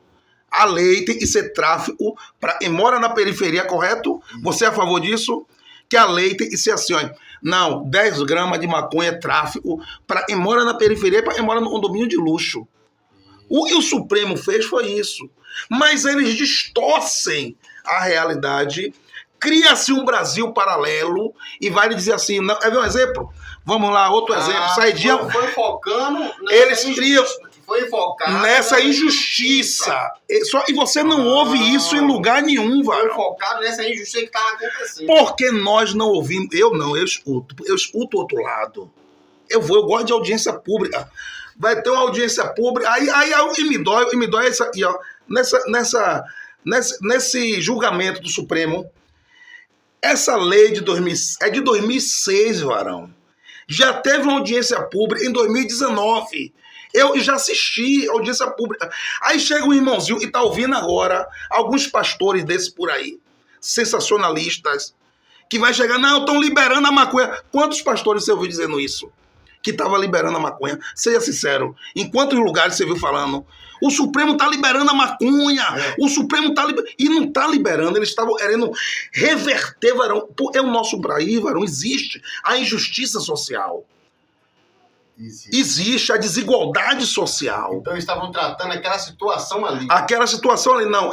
A lei tem que ser tráfico para quem mora na periferia, correto? Você é a favor disso? Que a lei tem que ser assim, ó. Não, 10 gramas de maconha é tráfico para quem mora na periferia, para quem mora no condomínio de luxo. O que o Supremo fez foi isso. Mas eles distorcem a realidade, cria-se um Brasil paralelo e vai dizer assim, não, quer ver um exemplo? Vamos lá, outro exemplo. Foi focando eles criam nessa injustiça. E você não ouve isso em lugar nenhum, Foi focado nessa injustiça que estava acontecendo. Porque nós não ouvimos. Eu escuto o outro lado. Eu gosto de audiência pública. Vai ter uma audiência pública. Aí me dói isso aqui, ó. Nesse julgamento do Supremo, essa lei é de 2006, varão. Já teve uma audiência pública em 2019. Eu já assisti a audiência pública. Aí chega um irmãozinho e tá ouvindo agora alguns pastores desses por aí, sensacionalistas, que vai chegar, não, estão liberando a maconha. Quantos pastores você ouviu dizendo isso? Que estava liberando a maconha? Seja sincero, em quantos lugares você viu falando? O Supremo está liberando a maconha. O Supremo está liberando. E não está liberando, eles estavam querendo reverter, varão. É o nosso país, varão, existe a injustiça social. Existe a desigualdade social. Então eles estavam tratando aquela situação ali. Não.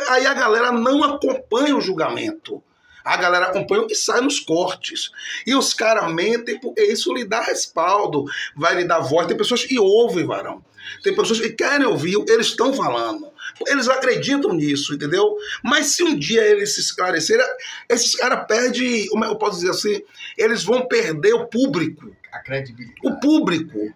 Aí a galera não acompanha o julgamento. A galera acompanha e sai nos cortes. E os caras mentem porque isso lhe dá respaldo, vai lhe dar voz. Tem pessoas que ouvem, varão. Tem pessoas que querem ouvir, eles estão falando. Eles acreditam nisso, entendeu? Mas se um dia eles se esclarecerem, esses caras perdem, como eu posso dizer assim, eles vão perder o público. A credibilidade. O público.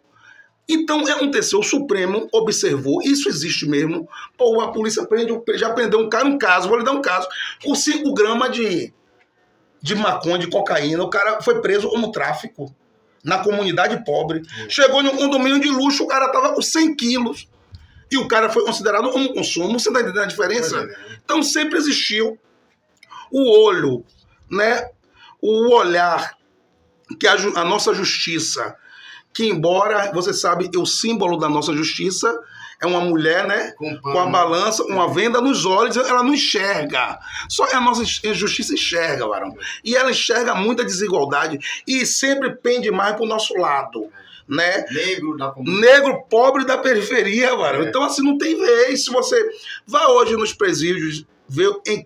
Então, aconteceu, o Supremo observou, isso existe mesmo. Pô, a polícia já prendeu um cara, vou lhe dar um caso, com 5 gramas de maconha, de cocaína. O cara foi preso como tráfico na comunidade pobre. Chegou em um condomínio de luxo, o cara tava com 100 quilos. E o cara foi considerado como consumo. Você tá entendendo a diferença? Então sempre existiu o olho, né? O olhar que a nossa justiça, que embora, você sabe, o símbolo da nossa justiça é uma mulher, né? Com a balança, uma venda nos olhos, ela não enxerga. Só que a nossa justiça enxerga, varão. E ela enxerga muita desigualdade e sempre pende mais pro nosso lado, né? Negro pobre da periferia, varão. Então, assim, não tem vez. Se você vai hoje nos presídios, ver quem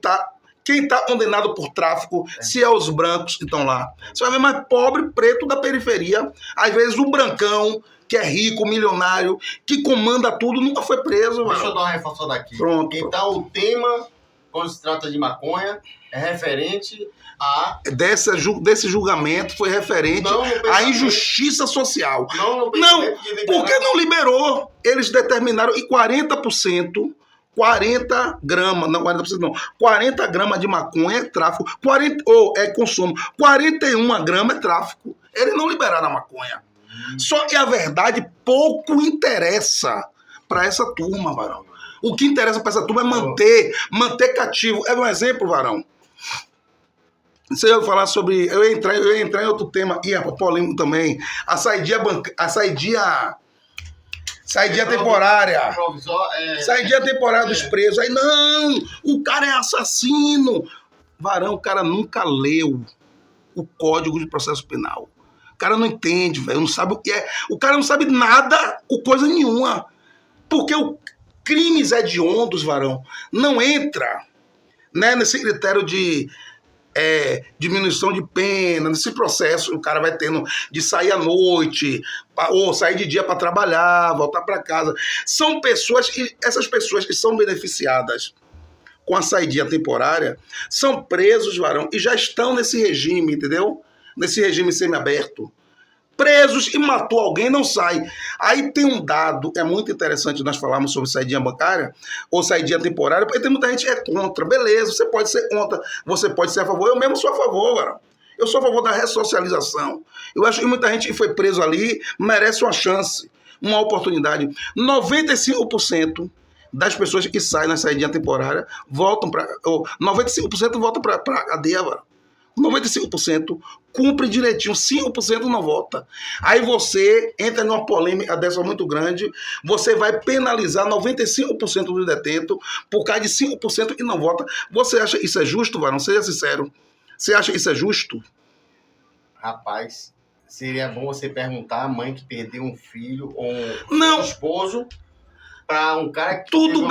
está condenado por tráfico, se é os brancos que estão lá. Você vai ver mais pobre, preto da periferia. Às vezes o brancão, que é rico, milionário, que comanda tudo, nunca foi preso. Deixa eu dar uma reforçada aqui. Pronto. Então o tema quando se trata de maconha, é referente a... Desse julgamento foi referente à injustiça social. Não, porque não liberou. Eles determinaram e 40%, 40 gramas, não, 40% não, 40 gramas de maconha é tráfico, é consumo, 41 gramas é tráfico. Eles não liberaram a maconha. Só que a verdade pouco interessa para essa turma, Varão. O que interessa para essa turma é manter cativo. É um exemplo, Varão. Se eu falar sobre... Eu ia entrar em outro tema, polêmico também. A saidia temporária. Saidia temporária dos presos. Aí, não, o cara é assassino. Varão, o cara nunca leu o Código de Processo Penal. O cara não entende, velho. Não sabe o que é. O cara não sabe nada, ou coisa nenhuma. Porque o crimes hediondos, Varão, não entra, né, nesse critério de diminuição de pena, nesse processo o cara vai tendo de sair à noite, ou sair de dia para trabalhar, voltar para casa. São pessoas, essas pessoas que são beneficiadas com a saidinha temporária, são presos, Varão, e já estão nesse regime, entendeu? Nesse regime semiaberto. Presos e matou alguém, não sai. Aí tem um dado, é muito interessante nós falarmos sobre saidinha bancária ou saidinha temporária, porque tem muita gente que é contra. Beleza, você pode ser contra, você pode ser a favor. Eu mesmo sou a favor, Varão. Eu sou a favor da ressocialização. Eu acho que muita gente que foi preso ali merece uma chance, uma oportunidade. 95% das pessoas que saem na saidinha temporária voltam para... 95% voltam para a cadeia, Varão. 95% cumpre direitinho, 5% não vota. Aí você entra numa polêmica dessa muito grande, você vai penalizar 95% do detento por causa de 5% que não vota. Você acha isso é justo, Varão? Seja sincero. Você acha isso é justo? Rapaz, seria bom você perguntar à mãe que perdeu um filho ou um esposo para um cara que... Tudo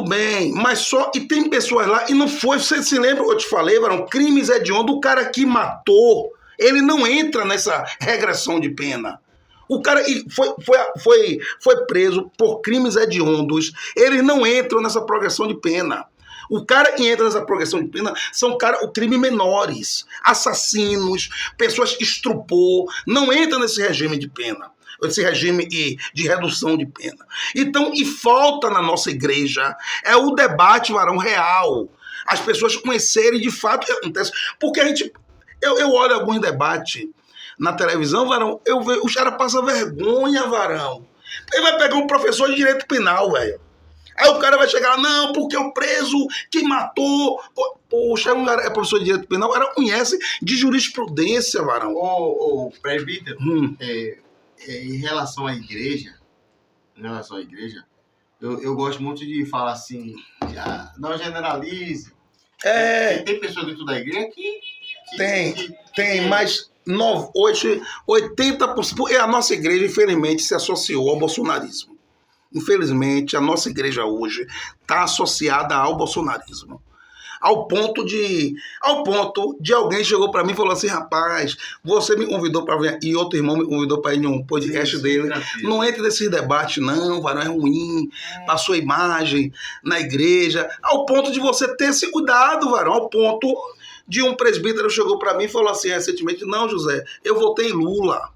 bem, mas só... E tem pessoas lá, e não foi... Você se lembra, eu te falei, Varão, crimes hediondos, o cara que matou, ele não entra nessa regressão de pena. O cara foi preso por crimes hediondos, eles não entram nessa progressão de pena. O cara que entra nessa progressão de pena são crime menores, assassinos, pessoas que estrupou, não entra nesse regime de pena. Esse regime de redução de pena. Então, e falta na nossa igreja é o debate, Varão, real. As pessoas conhecerem de fato o que acontece. Porque eu olho alguns debates na televisão, Varão, eu vejo, os caras passam vergonha, Varão. Ele vai pegar um professor de direito penal, velho. Aí o cara vai chegar lá, não, porque o preso que matou... Poxa, o cara é professor de direito penal, o cara conhece de jurisprudência, Varão. Ô, presbítero, em relação à igreja, eu gosto muito de falar assim, não generalize. Tem pessoas dentro da igreja que tem, mas hoje 80%, a nossa igreja, infelizmente, se associou ao bolsonarismo. Infelizmente, a nossa igreja hoje está associada ao bolsonarismo. Ao ponto de alguém chegou para mim e falou assim, rapaz, você me convidou para vir, e outro irmão me convidou para ir em um podcast dele. Não entre nesse debate, não, Varão, é ruim, passou imagem na igreja. Ao ponto de você ter esse cuidado, Varão, ao ponto de um presbítero chegou para mim e falou assim recentemente, não, José, eu votei em Lula.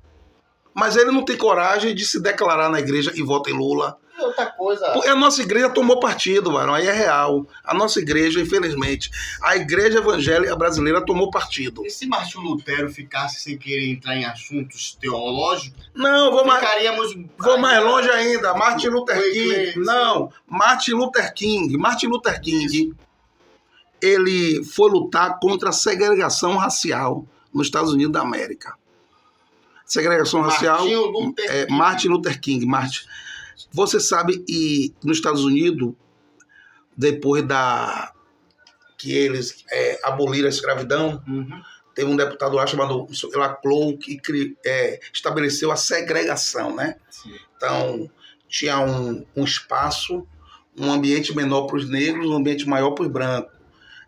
Mas ele não tem coragem de se declarar na igreja e vota em Lula. Outra coisa... Porque a nossa igreja tomou partido, Varão, aí é real. A nossa igreja, infelizmente, a igreja evangélica brasileira tomou partido. E se Martinho Lutero ficasse sem querer entrar em assuntos teológicos? Não, vou mais longe ainda. Martin Luther King. Não, Martin Luther King, ele foi lutar contra a segregação racial nos Estados Unidos da América. Segregação racial... Martin Luther King. Você sabe, e nos Estados Unidos, depois que eles aboliram a escravidão, teve um deputado lá chamado Laclau que estabeleceu a segregação, né? Sim. Então, tinha um espaço, um ambiente menor para os negros, um ambiente maior para os brancos.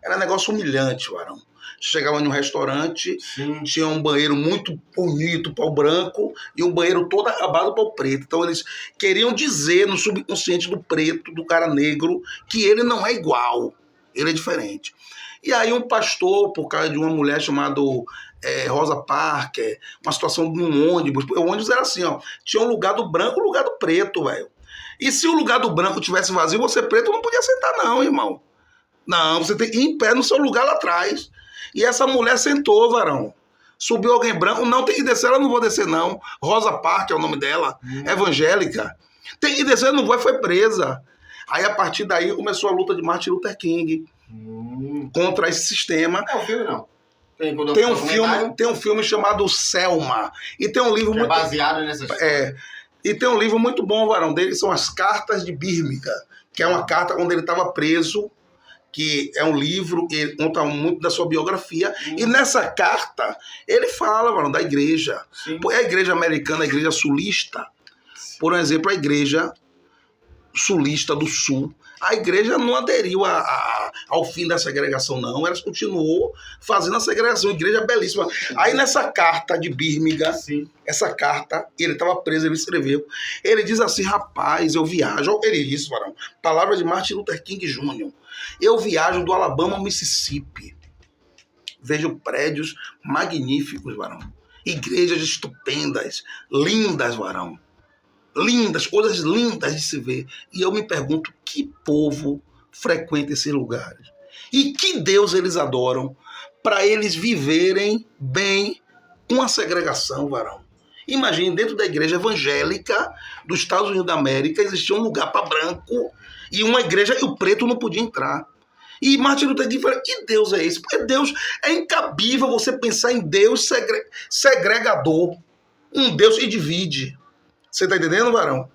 Era um negócio humilhante, Varão. Chegava em um restaurante, tinha um banheiro muito bonito para o branco e um banheiro todo acabado para o preto. Então eles queriam dizer no subconsciente do preto, do cara negro, que ele não é igual. Ele é diferente. E aí um pastor, por causa de uma mulher chamada Rosa Parker, uma situação de um ônibus. O ônibus era assim, ó. Tinha um lugar do branco e um lugar do preto, velho. E se o lugar do branco tivesse vazio, você preto não podia sentar não, irmão. Não, você tem que ir em pé no seu lugar lá atrás. E essa mulher sentou, varão. Subiu alguém branco, não, tem que descer, ela não vou descer não. Rosa Parker é o nome dela, evangélica. Tem que descer, não vai, foi presa. Aí a partir daí começou a luta de Martin Luther King contra esse sistema. É um filme, não? Tem um filme chamado Selma. E tem um livro muito... É baseado nessa história. E tem um livro muito bom, varão, dele, são as Cartas de Birmingham, que é uma carta quando ele estava preso, que é um livro, ele conta muito da sua biografia, e nessa carta ele fala, varão, da igreja. É a igreja americana, a igreja sulista. Por exemplo, a igreja sulista do sul, a igreja não aderiu ao fim da segregação, não. Ela continuou fazendo a segregação. A igreja é belíssima. Aí nessa carta de Birmingham, essa carta, ele estava preso, ele escreveu. Ele diz assim, rapaz, eu viajo. Ele disse, varão, palavra de Martin Luther King Jr. Eu viajo do Alabama ao Mississippi. Vejo prédios magníficos, varão. Igrejas estupendas, lindas, varão. Lindas, coisas lindas de se ver. E eu me pergunto, que povo frequenta esses lugares? E que Deus eles adoram para eles viverem bem com a segregação, varão? Imagine, dentro da igreja evangélica dos Estados Unidos da América existia um lugar para branco e uma igreja e o preto não podia entrar. E Martin Luther King falou, que Deus é esse? Porque Deus, é incabível você pensar em Deus segregador. Um Deus que divide. Você tá entendendo, varão?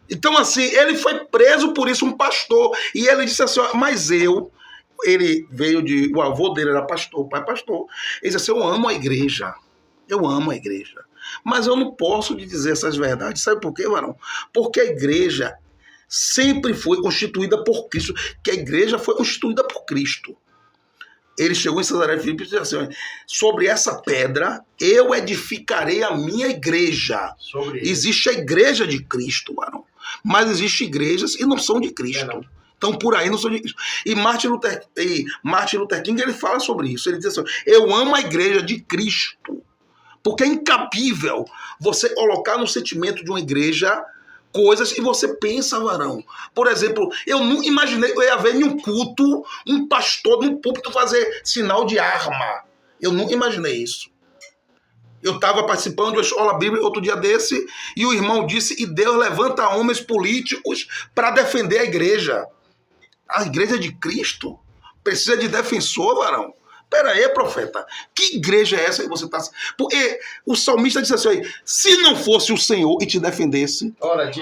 Então, assim, ele foi preso por isso, um pastor. E ele disse assim, mas ele veio o avô dele era pastor, o pai pastor. Ele disse assim, eu amo a igreja. Eu amo a igreja. Mas eu não posso lhe dizer essas verdades. Sabe por quê, varão? Porque a igreja sempre foi constituída por Cristo. Que a igreja foi constituída por Cristo. Ele chegou em Cesareia de Filipe e disse assim, sobre essa pedra eu edificarei a minha igreja. Existe a igreja de Cristo, varão. Mas existem igrejas e não são de Cristo. Então por aí não são de Cristo. E Martin Luther King ele fala sobre isso. Ele diz assim, eu amo a igreja de Cristo. Porque é incabível você colocar no sentimento de uma igreja coisas que você pensa, varão. Por exemplo, eu não imaginei que eu ia ver em um culto um pastor num púlpito fazer sinal de arma. Eu nunca imaginei isso. Eu estava participando de uma escola bíblica outro dia desse e o irmão disse, e Deus levanta homens políticos para defender a igreja. A igreja de Cristo precisa de defensor, varão. Pera aí, profeta, que igreja é essa que você está... Porque o salmista disse assim, se não fosse o Senhor e te defendesse,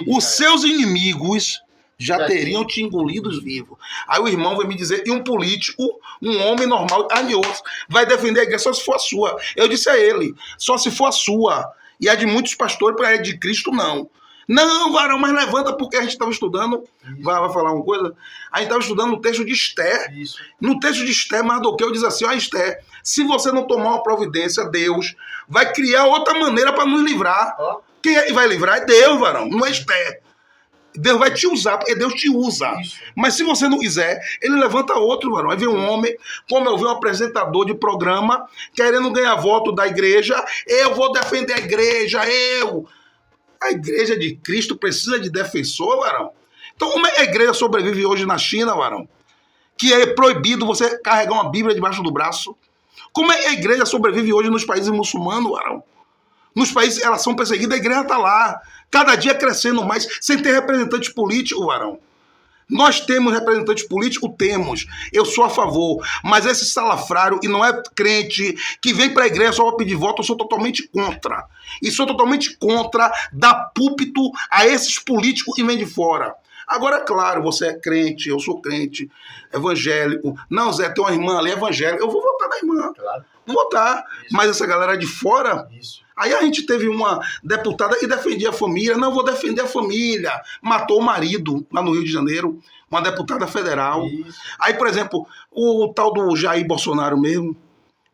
os seus inimigos já teriam te engolidos vivo. Aí o irmão vai me dizer, e um político, um homem normal, vai defender a igreja só se for a sua. Eu disse a ele, só se for a sua. E a de muitos pastores, para a de Cristo, não. Não, varão, mas levanta, porque a gente estava estudando, vai falar uma coisa, a gente estava estudando no texto de Esther. No texto de Esther, Mardoqueu diz assim, Esther, se você não tomar uma providência, Deus vai criar outra maneira para nos livrar. Quem vai livrar é Deus, varão, não é Esther. Deus vai te usar, porque Deus te usa. Mas se você não quiser, ele levanta outro, varão. Aí vem um homem, como eu vi um apresentador de programa, querendo ganhar voto da igreja, eu vou defender a igreja, A igreja de Cristo precisa de defensor, varão. Então, como é que a igreja sobrevive hoje na China, varão? Que é proibido você carregar uma Bíblia debaixo do braço. Como é que a igreja sobrevive hoje nos países muçulmanos, varão? Nos países elas são perseguidas, a igreja está lá. Cada dia crescendo mais, sem ter representante político, varão. Nós temos representantes políticos? Temos. Eu sou a favor. Mas esse salafrário, e não é crente, que vem para a igreja só para pedir voto, eu sou totalmente contra. E sou totalmente contra dar púlpito a esses políticos que vêm de fora. Agora, claro, você é crente, eu sou crente, evangélico. Não, Zé, tem uma irmã ali evangélica. Eu vou votar na irmã. Claro. Vou votar. Isso. Mas essa galera de fora... Isso. Aí a gente teve uma deputada que defendia a família. Não, vou defender a família. Matou o marido lá no Rio de Janeiro, uma deputada federal. Isso. Aí, por exemplo, o tal do Jair Bolsonaro mesmo.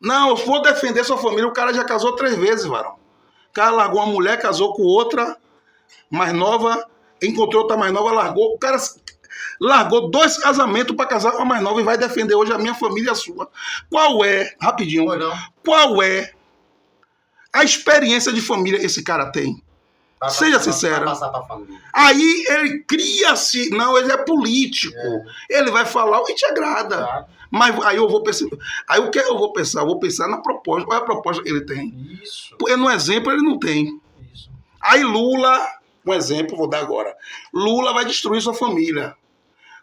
Não, eu vou defender sua família. O cara já casou 3 vezes, varão. O cara largou uma mulher, casou com outra mais nova, encontrou outra mais nova, largou. O cara largou 2 casamentos para casar com a mais nova e vai defender hoje a minha família e a sua. Qual é, rapidinho, qual é a experiência de família que esse cara tem? Seja sincero. Aí ele cria-se. Não, ele é político. Ele vai falar o que te agrada. Claro. Mas aí eu vou pensar. Aí o que eu vou pensar? Eu vou pensar na proposta. Qual é a proposta que ele tem? Isso. Porque no exemplo ele não tem. Isso. Aí Lula, um exemplo, vou dar agora. Lula vai destruir sua família.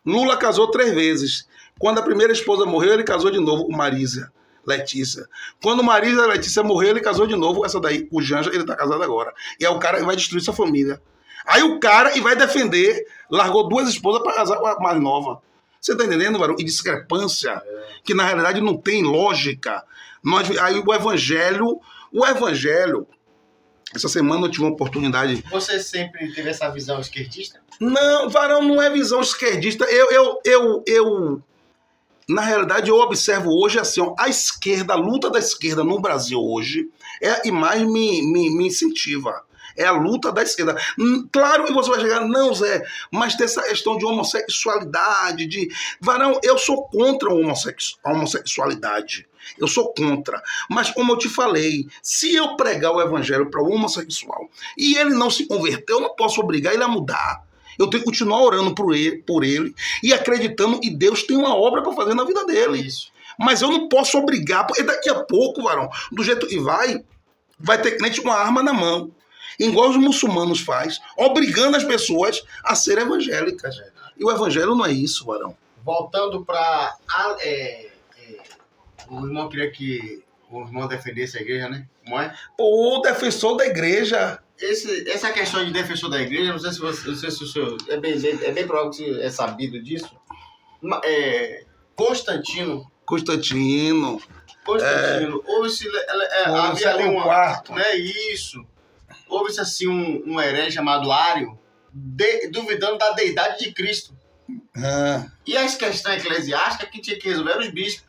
Lula casou 3 vezes. Quando a primeira esposa morreu, ele casou de novo com Marisa Letícia. Quando Marisa Letícia morreu, ele casou de novo. Essa daí, o Janja, ele tá casado agora. E é o cara que vai destruir sua família. Aí o cara, e vai defender, largou 2 esposas para casar com a mais nova. Você tá entendendo, varão? E discrepância, que na realidade não tem lógica. Aí o evangelho, essa semana eu tive uma oportunidade... Você sempre teve essa visão esquerdista? Não, varão, não é visão esquerdista. Na realidade, eu observo hoje assim, ó, a luta da esquerda no Brasil hoje é a que mais me incentiva. É a luta da esquerda. Claro que você vai chegar, não, Zé, mas tem essa questão de homossexualidade, varão, eu sou contra a homossexualidade. Eu sou contra. Mas como eu te falei, se eu pregar o evangelho para o homossexual e ele não se converter, eu não posso obrigar ele a mudar. Eu tenho que continuar orando por ele e acreditando que Deus tem uma obra para fazer na vida dele. Isso. Mas eu não posso obrigar, porque daqui a pouco, varão, do jeito que vai ter crente com uma arma na mão. Igual os muçulmanos faz, obrigando as pessoas a serem evangélicas. E o evangelho não é isso, varão. Voltando para... o irmão queria que o irmão defendesse a igreja, né? Como é? O defensor da igreja... Essa questão de defensor da igreja, não sei se o senhor é bem provável que você é sabido disso. Constantino. Houve-se havia ali um quarto, né? Isso. Houve-se assim um herege chamado Ário, duvidando da deidade de Cristo. E as questões eclesiásticas que tinha que resolver eram os bispos.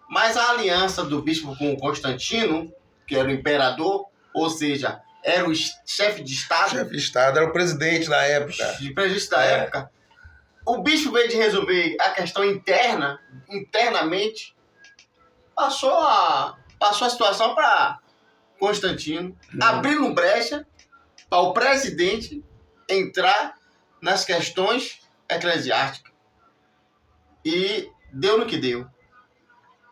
Mas a aliança do bispo com o Constantino, que era o imperador, ou seja, era o chefe de Estado. Chefe de Estado, era o presidente da época. Presidente da época. O bispo veio de resolver a questão internamente, passou a situação para Constantino, abrindo brecha para o presidente entrar nas questões eclesiásticas. E deu no que deu.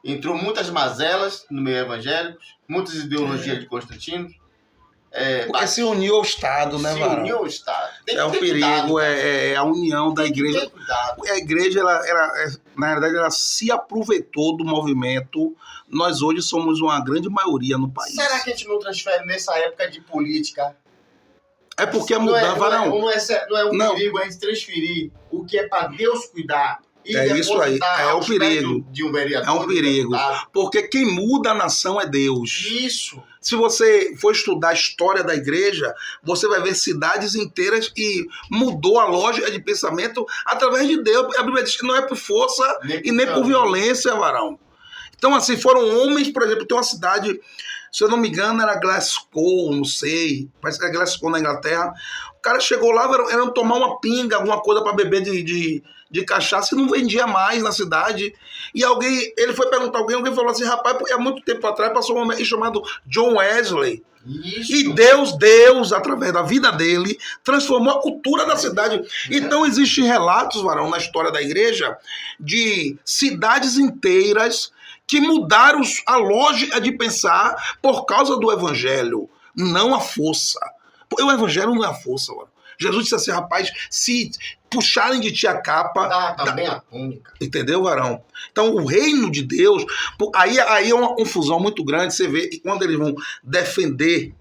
Entrou muitas mazelas no meio evangélico, muitas ideologias de Constantino. Porque se uniu ao Estado, né, varão? Se uniu ao Estado. É um perigo, é a união da igreja. A igreja, na verdade, ela se aproveitou do movimento. Nós hoje somos uma grande maioria no país. Será que a gente não transfere nessa época de política? É porque mudar, varão. Não é um perigo a gente transferir o que é para Deus cuidar. É isso aí, é o perigo. De um vereador, é um perigo. Porque quem muda a nação é Deus. Isso. Se você for estudar a história da igreja, você vai ver cidades inteiras que mudou a lógica de pensamento através de Deus. A Bíblia diz que não é por força nem por violência, varão. Então, assim, foram homens, por exemplo, tem uma cidade, se eu não me engano, era Glasgow, não sei, parece que era Glasgow na Inglaterra. O cara chegou lá, era tomar uma pinga, alguma coisa para beber de cachaça, e não vendia mais na cidade. E ele foi perguntar a alguém falou assim, rapaz, porque há muito tempo atrás passou um homem chamado John Wesley. Isso. E Deus, através da vida dele, transformou a cultura da cidade. Então, existem relatos, varão, na história da igreja, de cidades inteiras que mudaram a lógica de pensar por causa do evangelho, não a força. O evangelho não é a força, varão. Jesus disse assim, rapaz, se puxarem de ti a capa... Também a túnica. Entendeu, varão? Então, o reino de Deus... Aí é uma confusão muito grande. Você vê que quando eles vão defender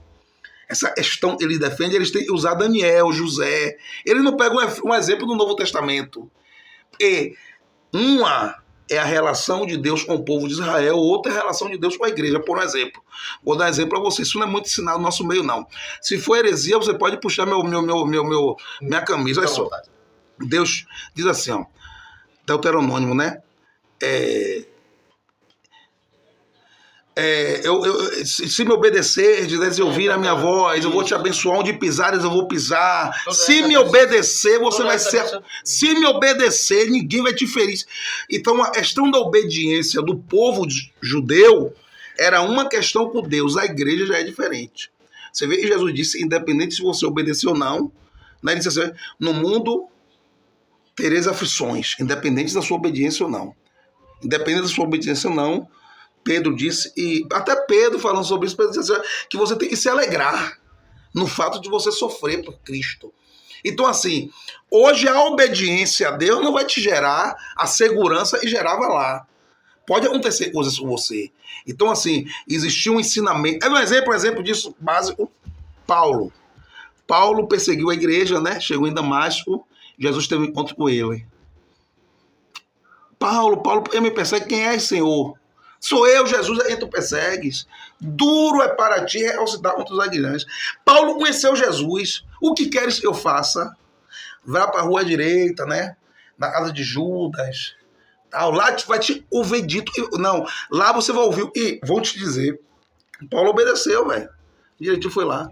essa questão, eles têm que usar Daniel, José. Eles não pegam um exemplo do Novo Testamento. E uma é a relação de Deus com o povo de Israel, outra é a relação de Deus com a igreja, por exemplo. Vou dar exemplo para você, isso não é muito ensinado no nosso meio, não. Se for heresia, você pode puxar minha camisa. Olha só. Deus diz assim, ó, Deuteronômio, né? Se me obedecer, se ouvir a minha voz, eu vou te abençoar, onde pisares eu vou pisar. Se me obedecer, você vai ser. Se me obedecer, ninguém vai te ferir. Então, a questão da obediência do povo judeu era uma questão com Deus. A igreja já é diferente. Você vê que Jesus disse, independente se você obedecer ou não, né, ele disse assim, no mundo tereis aflições, independente da sua obediência ou não. Independente da sua obediência ou não, Pedro disse, e até Pedro falando sobre isso, Pedro disse assim, que você tem que se alegrar no fato de você sofrer por Cristo. Então, assim, hoje a obediência a Deus não vai te gerar a segurança e gerava lá. Pode acontecer coisas com você. Então, assim, existiu um ensinamento. Um exemplo disso básico, Paulo. Paulo perseguiu a igreja, né? Chegou em Damasco, Jesus teve um encontro com ele. Paulo, ele me persegue, quem é, Senhor? Sou eu, Jesus, a quem tu persegues. Duro é para ti ressuscitar contra os aguilhões. Paulo conheceu Jesus. O que queres que eu faça? Vá para a rua direita, né? Na casa de Judas. Lá vai te ouvir dito. Não, lá você vai ouvir. E vou te dizer, Paulo obedeceu, velho. Direitinho foi lá.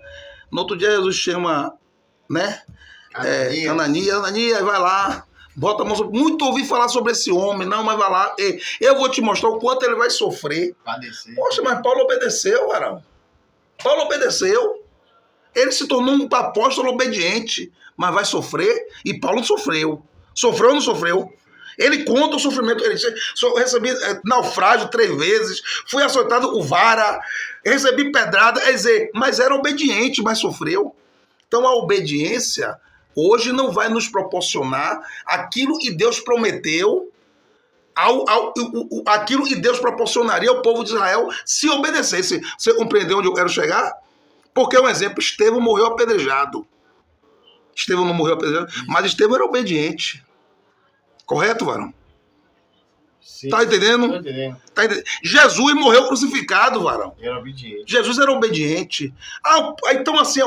No outro dia Jesus chama, né? Ananias, vai lá. Bota a mão sobre... Muito ouvi falar sobre esse homem, não, mas vai lá. Eu vou te mostrar o quanto ele vai sofrer. Padecer. Poxa, mas Paulo obedeceu, varão. Paulo obedeceu. Ele se tornou um apóstolo obediente, mas vai sofrer. E Paulo sofreu. Sofreu ou não sofreu? Ele conta o sofrimento. Ele disse, recebi naufrágio 3 vezes, fui açoitado com vara, recebi pedrada. Quer dizer, mas era obediente, mas sofreu. Então a obediência hoje não vai nos proporcionar aquilo que Deus prometeu, aquilo que Deus proporcionaria ao povo de Israel se obedecesse. Você compreendeu onde eu quero chegar? Porque, um exemplo, Estevão morreu apedrejado. Estevão não morreu apedrejado, mas Estevão era obediente. Correto, varão? Sim. Tá entendendo? Tô entendendo. Tá entendendo? Jesus morreu crucificado, varão. Era obediente. Jesus era obediente. Então, assim,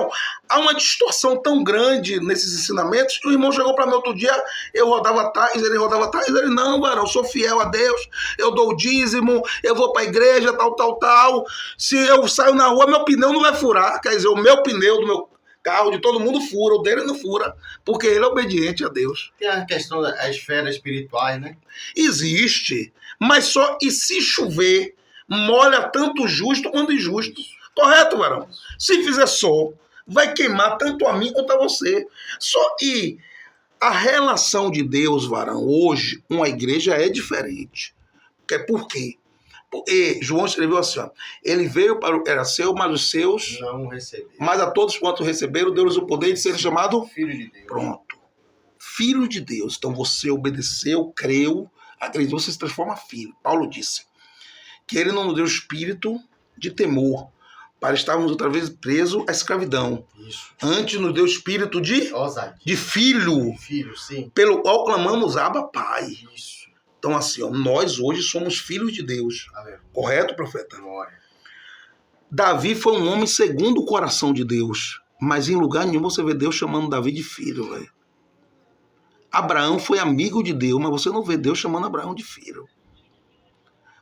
há uma distorção tão grande nesses ensinamentos que o irmão chegou para mim outro dia, eu rodava atrás, ele rodava atrás, ele, não, varão, eu sou fiel a Deus, eu dou o dízimo, eu vou para a igreja, tal. Se eu saio na rua, meu pneu não vai furar. Quer dizer, o meu pneu do meu carro de todo mundo fura, o dele não fura, porque ele é obediente a Deus. Tem a questão das esferas espirituais, né? Existe, mas só e se chover, molha tanto o justo quanto o injusto. Correto, varão? Se fizer sol, vai queimar tanto a mim quanto a você. Só e a relação de Deus, varão, hoje, com a igreja é diferente. Por quê? Porque João escreveu assim, ó, ele veio para o que era seu, mas os seus não receberam. Mas a todos quanto receberam, deu-lhes o poder de ser chamado Filho de Deus. Pronto. Filho de Deus. Então você obedeceu, creu, acreditou, você se transforma filho. Paulo disse que ele não nos deu espírito de temor, para estarmos outra vez presos à escravidão. Isso. Antes nos deu espírito de filho. Filho, sim. Pelo qual clamamos Abba, Pai. Isso. Então, assim, nós hoje somos filhos de Deus. Aleluia. Correto, profeta? Glória. Davi foi um homem segundo o coração de Deus. Mas em lugar nenhum você vê Deus chamando Davi de filho, velho. Abraão foi amigo de Deus, mas você não vê Deus chamando Abraão de filho.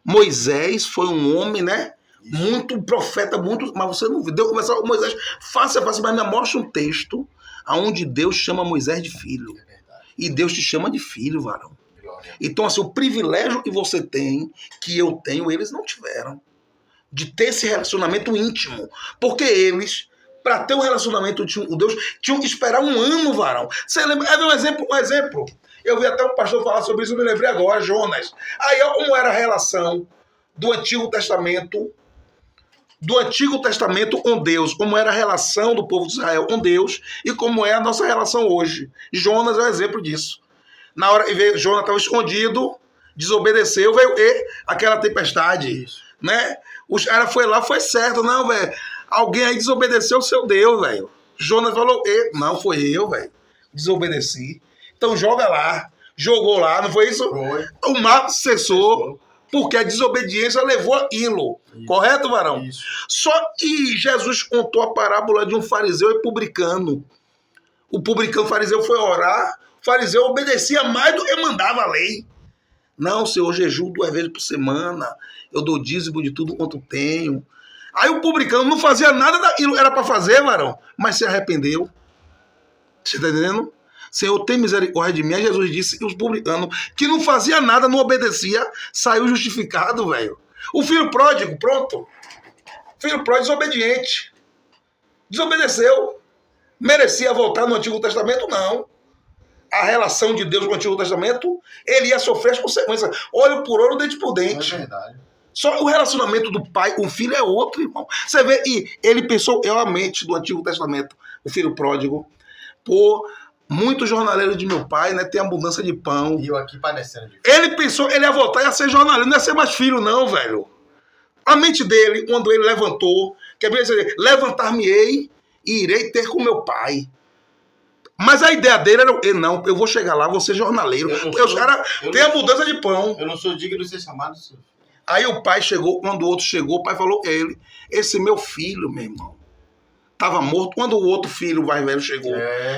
Moisés foi um homem, né? Isso. Muito profeta, muito, mas você não vê. Deus conversava com Moisés face a face, mas me mostra um texto onde Deus chama Moisés de filho. É verdade. E Deus te chama de filho, varão. Glória. Então, assim, o privilégio que você tem, que eu tenho, eles não tiveram. De ter esse relacionamento íntimo. Porque eles, para ter um relacionamento com Deus, tinham que esperar 1 ano, varão. Você lembra? Um exemplo. Eu vi até um pastor falar sobre isso, eu me lembrei agora, Jonas. Aí, ó, como era a relação do Antigo Testamento com Deus, como era a relação do povo de Israel com Deus e como é a nossa relação hoje. Jonas é um exemplo disso. Na hora que veio, Jonas estava escondido, desobedeceu, veio aquela tempestade, Isso. Né? Os caras foi lá, foi certo, não, velho. Alguém aí desobedeceu o seu Deus, velho. Jonas falou, não, foi eu, velho. Desobedeci. Então joga lá. Jogou lá, não foi isso? Foi. O mar cessou, porque a desobediência levou aquilo. Isso. Correto, varão? Isso. Só que Jesus contou a parábola de um fariseu e publicano. O publicano fariseu foi orar, o fariseu obedecia mais do que mandava a lei. Não, senhor, eu jejuo 2 vezes por semana, eu dou dízimo de tudo quanto tenho. Aí o publicano não fazia nada daquilo, era para fazer, varão, mas se arrependeu. Você está entendendo? Senhor, tem misericórdia de mim. Aí Jesus disse que os publicanos, que não fazia nada, não obedecia, saiu justificado, velho. O filho pródigo, pronto. Filho pródigo desobediente. Desobedeceu. Merecia voltar no Antigo Testamento? Não. A relação de Deus com o Antigo Testamento, ele ia sofrer as consequências. Olho por olho, dente por dente. É verdade. Só o relacionamento do pai com o filho é outro, irmão. Você vê, e ele pensou realmente do Antigo Testamento, o filho pródigo, por muitos jornaleiros de meu pai, né, tem abundância de pão. E eu aqui padecendo de fome. Ele pensou, ele ia voltar e ia ser jornaleiro, não ia ser mais filho, não, velho. A mente dele, quando ele levantou, quer dizer, levantar-me-ei e irei ter com meu pai. Mas a ideia dele era, não, eu vou chegar lá, vou ser jornaleiro. Porque os caras têm a mudança de pão. Eu não sou digno de ser chamado, senhor. Aí o pai chegou, quando o outro chegou, o pai falou a ele, esse meu filho, meu irmão, estava morto. Quando o outro filho, o mais velho, chegou,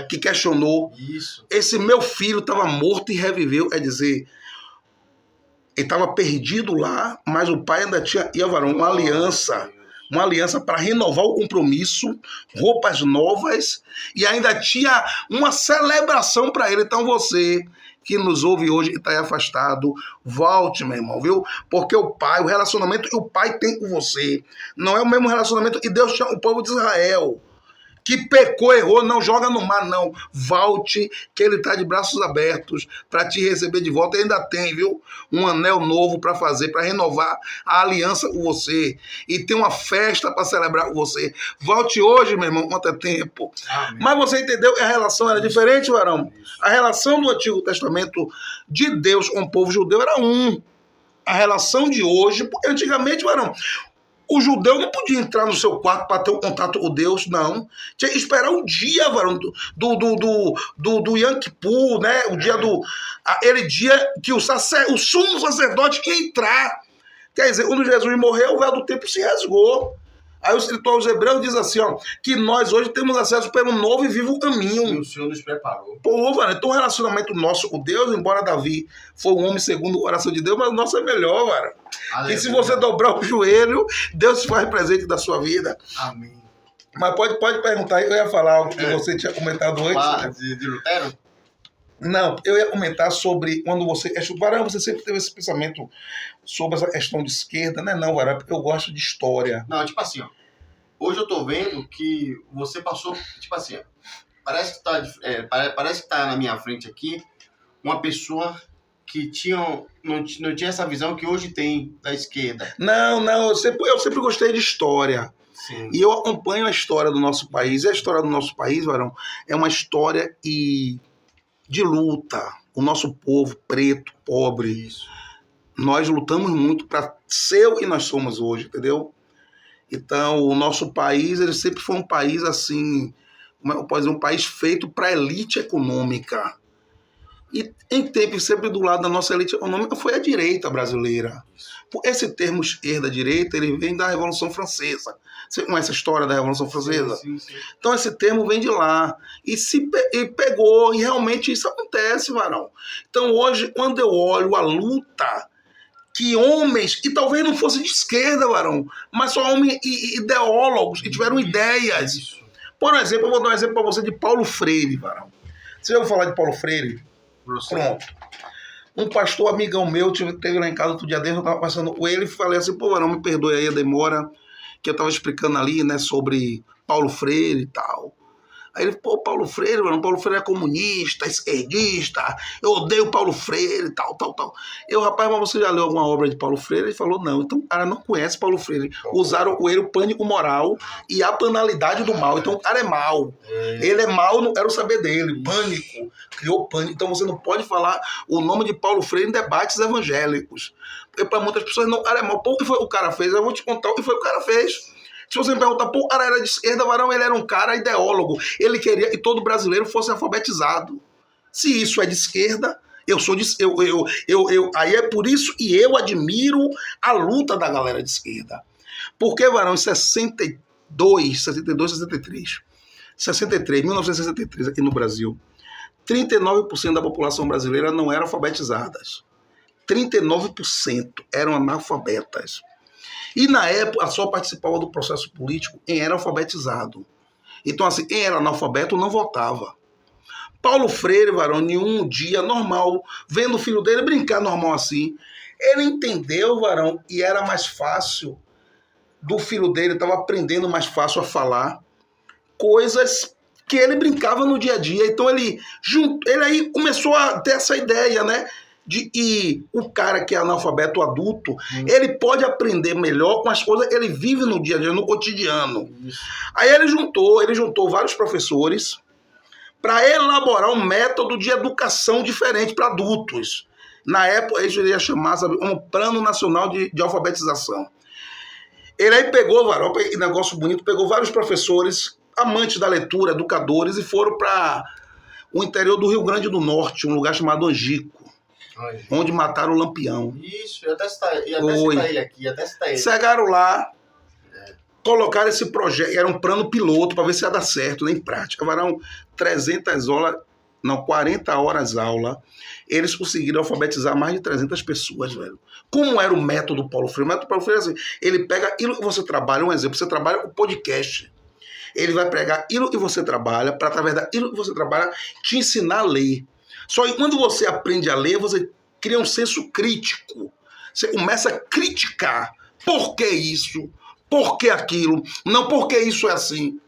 que questionou, Isso. esse meu filho estava morto e reviveu, é dizer, ele estava perdido lá, mas o pai ainda tinha, varão, uma aliança para renovar o compromisso, roupas novas, e ainda tinha uma celebração para ele. Então você que nos ouve hoje e está aí afastado, volte, meu irmão, viu? Porque o pai, o relacionamento que o pai tem com você, não é o mesmo relacionamento que Deus tinha com o povo de Israel, que pecou, errou, não joga no mar, não. Volte, que ele está de braços abertos para te receber de volta. E ainda tem, viu? Um anel novo para fazer, para renovar a aliança com você. E tem uma festa para celebrar com você. Volte hoje, meu irmão, quanto é tempo. Amém. Mas você entendeu que a relação era diferente, varão? A relação do Antigo Testamento de Deus com o povo judeu era um. A relação de hoje, porque antigamente, varão, o judeu não podia entrar no seu quarto para ter um contato com Deus, não. Tinha que esperar o dia, varão, do Yom Kippur, né? O dia aquele dia que o sumo sacerdote ia entrar. Quer dizer, quando Jesus morreu, o véu do templo se rasgou. Aí o escritor aos Hebreus diz assim, ó, que nós hoje temos acesso para um novo e vivo caminho. E o Senhor nos preparou. Pô, varão, então o relacionamento nosso com Deus, embora Davi foi um homem segundo o coração de Deus, mas o nosso é melhor, varão. E se você dobrar o joelho, Deus se faz presente da sua vida. Amém. Mas pode perguntar, eu ia falar algo que você tinha comentado antes. Né? De Lutero? Não, eu ia comentar sobre quando você... Varão, você sempre teve esse pensamento sobre essa questão de esquerda, né? Não, varão, porque eu gosto de história. Não, tipo assim, ó. Hoje eu tô vendo que você passou, tipo assim, ó, parece que tá na minha frente aqui uma pessoa que não tinha essa visão que hoje tem da esquerda. Não, eu sempre gostei de história. Sim. E eu acompanho a história do nosso país. E a história do nosso país, varão, é uma história de luta. O nosso povo preto, pobre, Isso. Nós lutamos muito para ser o que nós somos hoje, entendeu? Então, o nosso país, ele sempre foi um país assim, eu posso dizer, um país feito para a elite econômica. E em tempo, sempre do lado da nossa elite econômica, foi a direita brasileira. Esse termo esquerda-direita, ele vem da Revolução Francesa. Você conhece a história da Revolução Francesa? Sim. Então, esse termo vem de lá. E pegou, e realmente isso acontece, varão. Então, hoje, quando eu olho a luta que homens, e talvez não fosse de esquerda, varão, mas só homens ideólogos, que tiveram ideias. Isso. Por exemplo, eu vou dar um exemplo para você de Paulo Freire, varão. Você já ouviu falar de Paulo Freire? Pronto. Um pastor amigão meu teve lá em casa outro dia desse, eu estava passando com ele e falei assim, pô, varão, me perdoe aí a demora, que eu estava explicando ali, né, sobre Paulo Freire e tal. Aí ele, pô, Paulo Freire, mano, Paulo Freire é comunista, esquerdista, eu odeio Paulo Freire, tal. Eu, rapaz, mas você já leu alguma obra de Paulo Freire? Ele falou, não. Então o cara não conhece Paulo Freire. Usaram com ele o pânico moral e a banalidade do mal. Então o cara é mau. Ele é mau, não quero saber dele. Pânico, criou pânico. Então você não pode falar o nome de Paulo Freire em debates evangélicos. Porque para muitas pessoas, não, o cara é mau. Pô, o que foi o cara fez? Eu vou te contar o que foi o cara fez. Se você me perguntar, pô, o cara era de esquerda, varão, ele era um cara ideólogo. Ele queria que todo brasileiro fosse alfabetizado. Se isso é de esquerda, eu sou de... aí é por isso que eu admiro a luta da galera de esquerda. Porque, varão, em 63, 1963, aqui no Brasil, 39% da população brasileira não era alfabetizada. 39% eram analfabetas. E na época só participava do processo político quem era alfabetizado. Então, assim, quem era analfabeto não votava. Paulo Freire, varão, em um dia normal, vendo o filho dele brincar normal assim, ele entendeu, varão, e era mais fácil do filho dele, estava aprendendo mais fácil a falar coisas que ele brincava no dia a dia. Então ele aí começou a ter essa ideia, né? E o cara que é analfabeto adulto, ele pode aprender melhor com as coisas que ele vive no dia a dia, no cotidiano. Aí ele juntou vários professores para elaborar um método de educação diferente para adultos. Na época, ele ia chamar, sabe, um Plano Nacional de Alfabetização. Ele aí pegou, varão, negócio bonito, pegou vários professores, amantes da leitura, educadores, e foram para o interior do Rio Grande do Norte, um lugar chamado Angico, onde mataram o Lampião. Isso, ia até citar ele aqui, Chegaram lá, colocaram esse projeto, era um plano piloto para ver se ia dar certo, nem prática. Varão, 40 horas aula, eles conseguiram alfabetizar mais de 300 pessoas, velho. Como era o método Paulo Freire? O método Paulo Freire é assim, ele pega aquilo que você trabalha, um exemplo, você trabalha o podcast. Ele vai pegar aquilo que você trabalha, para através daquilo que você trabalha, te ensinar a ler. Só que quando você aprende a ler, você cria um senso crítico. Você começa a criticar. Por que isso? Por que aquilo? Não, por que isso é assim?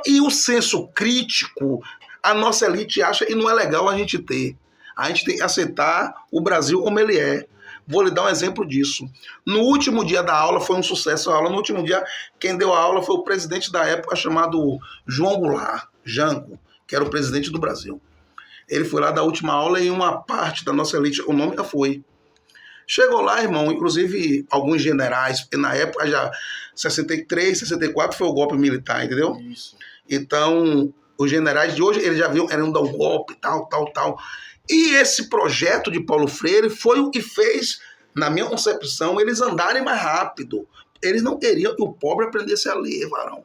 E o senso crítico, a nossa elite acha que não é legal a gente ter. A gente tem que aceitar o Brasil como ele é. Vou lhe dar um exemplo disso. No último dia da aula, foi um sucesso a aula. No último dia, quem deu a aula foi o presidente da época, chamado João Goulart, Jango, que era o presidente do Brasil. Ele foi lá dar a última aula e uma parte da nossa elite econômica foi. Chegou lá, irmão, inclusive alguns generais, porque na época já 63, 64 foi o golpe militar, entendeu? Isso. Então, os generais de hoje, eles já viram, querendo dar um golpe, tal. E esse projeto de Paulo Freire foi o que fez, na minha concepção, eles andarem mais rápido. Eles não queriam que o pobre aprendesse a ler, varão.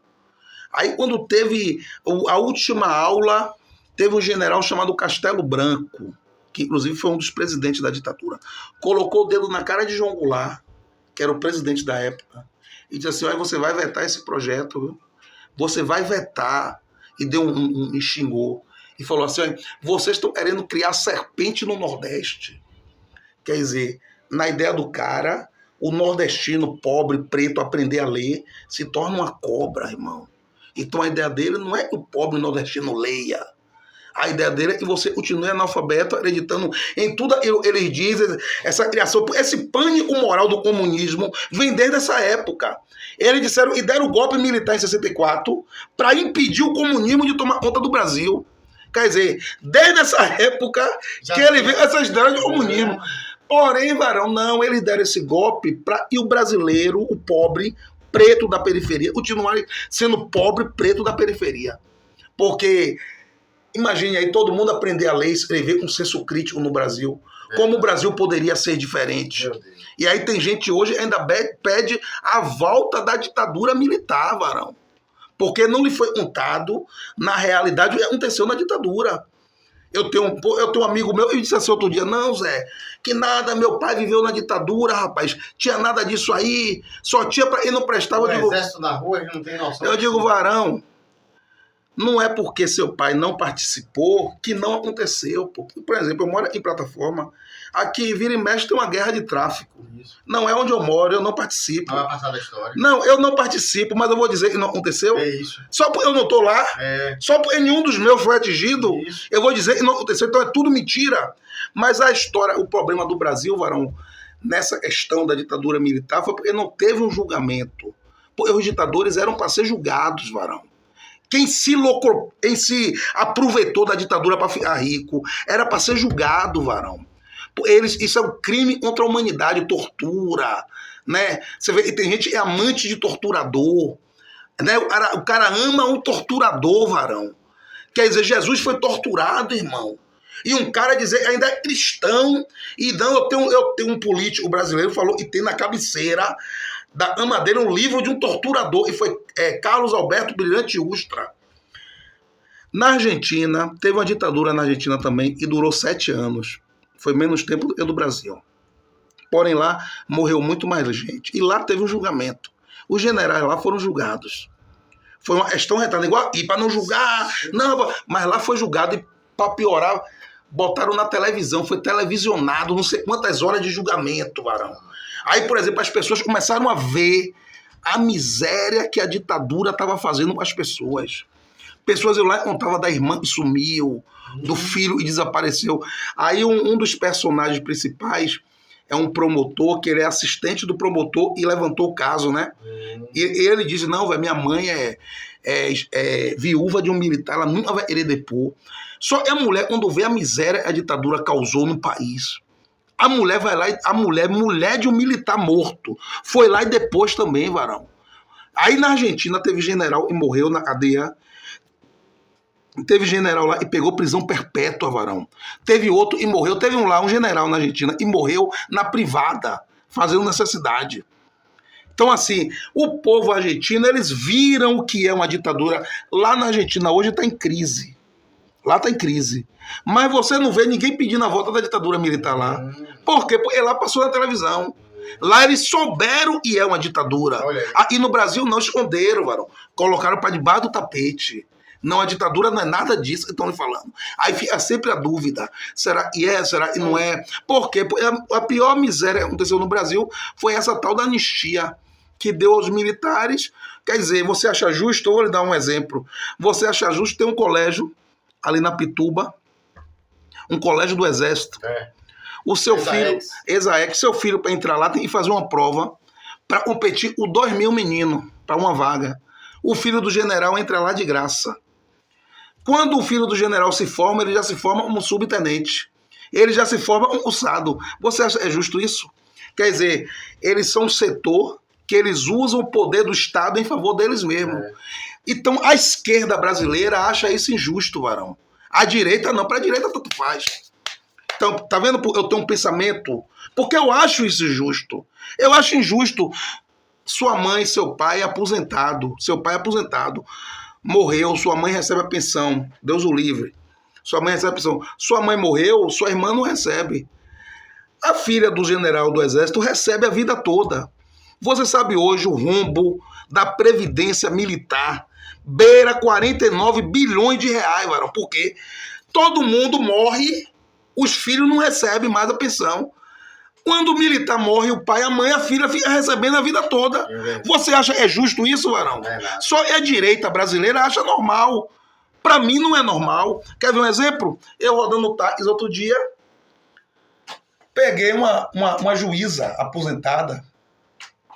Aí quando teve a última aula, teve um general chamado Castelo Branco, que inclusive foi um dos presidentes da ditadura, colocou o dedo na cara de João Goulart, que era o presidente da época, e disse assim, olha, você vai vetar esse projeto, viu? Você vai vetar. E deu me xingou. E falou assim, olha, vocês estão querendo criar serpente no Nordeste. Quer dizer, na ideia do cara, o nordestino pobre, preto, aprender a ler, se torna uma cobra, irmão. Então a ideia dele não é que o pobre nordestino leia. A ideia dele é que você continue analfabeto, acreditando em tudo aquilo que eles dizem, essa criação, esse pânico moral do comunismo vem desde essa época. Eles disseram e deram o golpe militar em 64 para impedir o comunismo de tomar conta do Brasil. Quer dizer, desde essa época que ele veio essas ideias do comunismo. Porém, varão, não, eles deram esse golpe para e o brasileiro, o pobre, preto da periferia, continuar sendo pobre, preto da periferia. Porque imagine aí todo mundo aprender a ler e escrever com senso crítico no Brasil. Como o Brasil poderia ser diferente? E aí tem gente hoje que ainda pede a volta da ditadura militar, varão. Porque não lhe foi contado, na realidade, o que aconteceu na ditadura. Eu tenho um amigo meu, ele disse assim outro dia, não, Zé, que nada, meu pai viveu na ditadura, rapaz, tinha nada disso aí, só tinha para ele não prestava. O exército na rua, ele não tem noção. Eu digo, varão, não é porque seu pai não participou que não aconteceu. Por exemplo, eu moro aqui em Plataforma, aqui vira e mexe tem uma guerra de tráfico. Isso. Não é onde eu moro, eu não participo. Não vai passar da história. Não, eu não participo, mas eu vou dizer que não aconteceu. É isso. Só porque eu não estou lá, só porque nenhum dos meus foi atingido, eu vou dizer que não aconteceu. Então é tudo mentira. Mas a história, o problema do Brasil, varão, nessa questão da ditadura militar, foi porque não teve um julgamento. Porque os ditadores eram para ser julgados, varão. Quem se aproveitou da ditadura para ficar rico era para ser julgado, varão. Isso é um crime contra a humanidade, tortura, né? Você vê que tem gente que é amante de torturador, né? O cara ama um torturador, varão. Quer dizer, Jesus foi torturado, irmão. E um cara dizer que ainda é cristão. E não, eu tenho um político brasileiro que falou que tem na cabeceira da ama dele um livro de um torturador, e foi Carlos Alberto Brilhante Ustra. Na Argentina, teve uma ditadura na Argentina também, e durou 7 anos. Foi menos tempo do que do Brasil. Porém, lá morreu muito mais gente. E lá teve um julgamento. Os generais lá foram julgados. Foi uma questão retada, igual e para não julgar, não, mas lá foi julgado e para piorar, botaram na televisão, foi televisionado, não sei quantas horas de julgamento, varão. Aí, por exemplo, as pessoas começaram a ver a miséria que a ditadura estava fazendo com as pessoas. Pessoas iam lá e contavam da irmã que sumiu, do filho que desapareceu. Aí um dos personagens principais é um promotor, que ele é assistente do promotor e levantou o caso, né? E ele diz, não, véio, minha mãe é viúva de um militar, ela nunca vai querer depor. Só que a mulher, quando vê a miséria que a ditadura causou no país, a mulher vai lá, mulher de um militar morto, foi lá e depois também, varão. Aí na Argentina teve general e morreu na cadeia. Teve general lá e pegou prisão perpétua, varão. Teve outro e morreu. Teve um general na Argentina, e morreu na privada, fazendo necessidade. Então, assim, o povo argentino, eles viram o que é uma ditadura. Lá na Argentina hoje está em crise. Lá está em crise. Mas você não vê ninguém pedindo a volta da ditadura militar lá. Por quê? Porque lá passou na televisão. Lá eles souberam que é uma ditadura. Aqui no Brasil não esconderam, varão. Colocaram para debaixo do tapete. Não, a ditadura não é nada disso que estão lhe falando. Aí fica sempre a dúvida. Será que é? Será que não é? Por quê? Porque a pior miséria que aconteceu no Brasil foi essa tal da anistia que deu aos militares. Quer dizer, você acha justo? Eu vou lhe dar um exemplo. Você acha justo ter um colégio ali na Pituba, um colégio do Exército. O seu filho, seu filho para entrar lá tem que fazer uma prova para competir com 2.000 meninos para uma vaga. O filho do general entra lá de graça. Quando o filho do general se forma, ele já se forma como subtenente. Ele já se forma concursado. Você acha é justo isso? Quer dizer, eles são um setor que eles usam o poder do Estado em favor deles mesmos. Então, a esquerda brasileira acha isso injusto, varão. A direita não. Para a direita, tanto faz. Então, tá vendo? Eu tenho um pensamento... Porque eu acho isso injusto. Eu acho injusto sua mãe, seu pai aposentado. Seu pai aposentado. Morreu, sua mãe recebe a pensão. Deus o livre. Sua mãe recebe a pensão. Sua mãe morreu, sua irmã não recebe. A filha do general do Exército recebe a vida toda. Você sabe hoje o rombo da Previdência Militar beira 49 bilhões de reais, varão. Por quê? Todo mundo morre, os filhos não recebem mais a pensão. Quando o militar morre, o pai, a mãe, a filha fica recebendo a vida toda. Você acha que é justo isso, varão? Só a direita brasileira acha normal. Para mim não é normal. Quer ver um exemplo? Eu rodando o táxi outro dia, peguei uma juíza aposentada,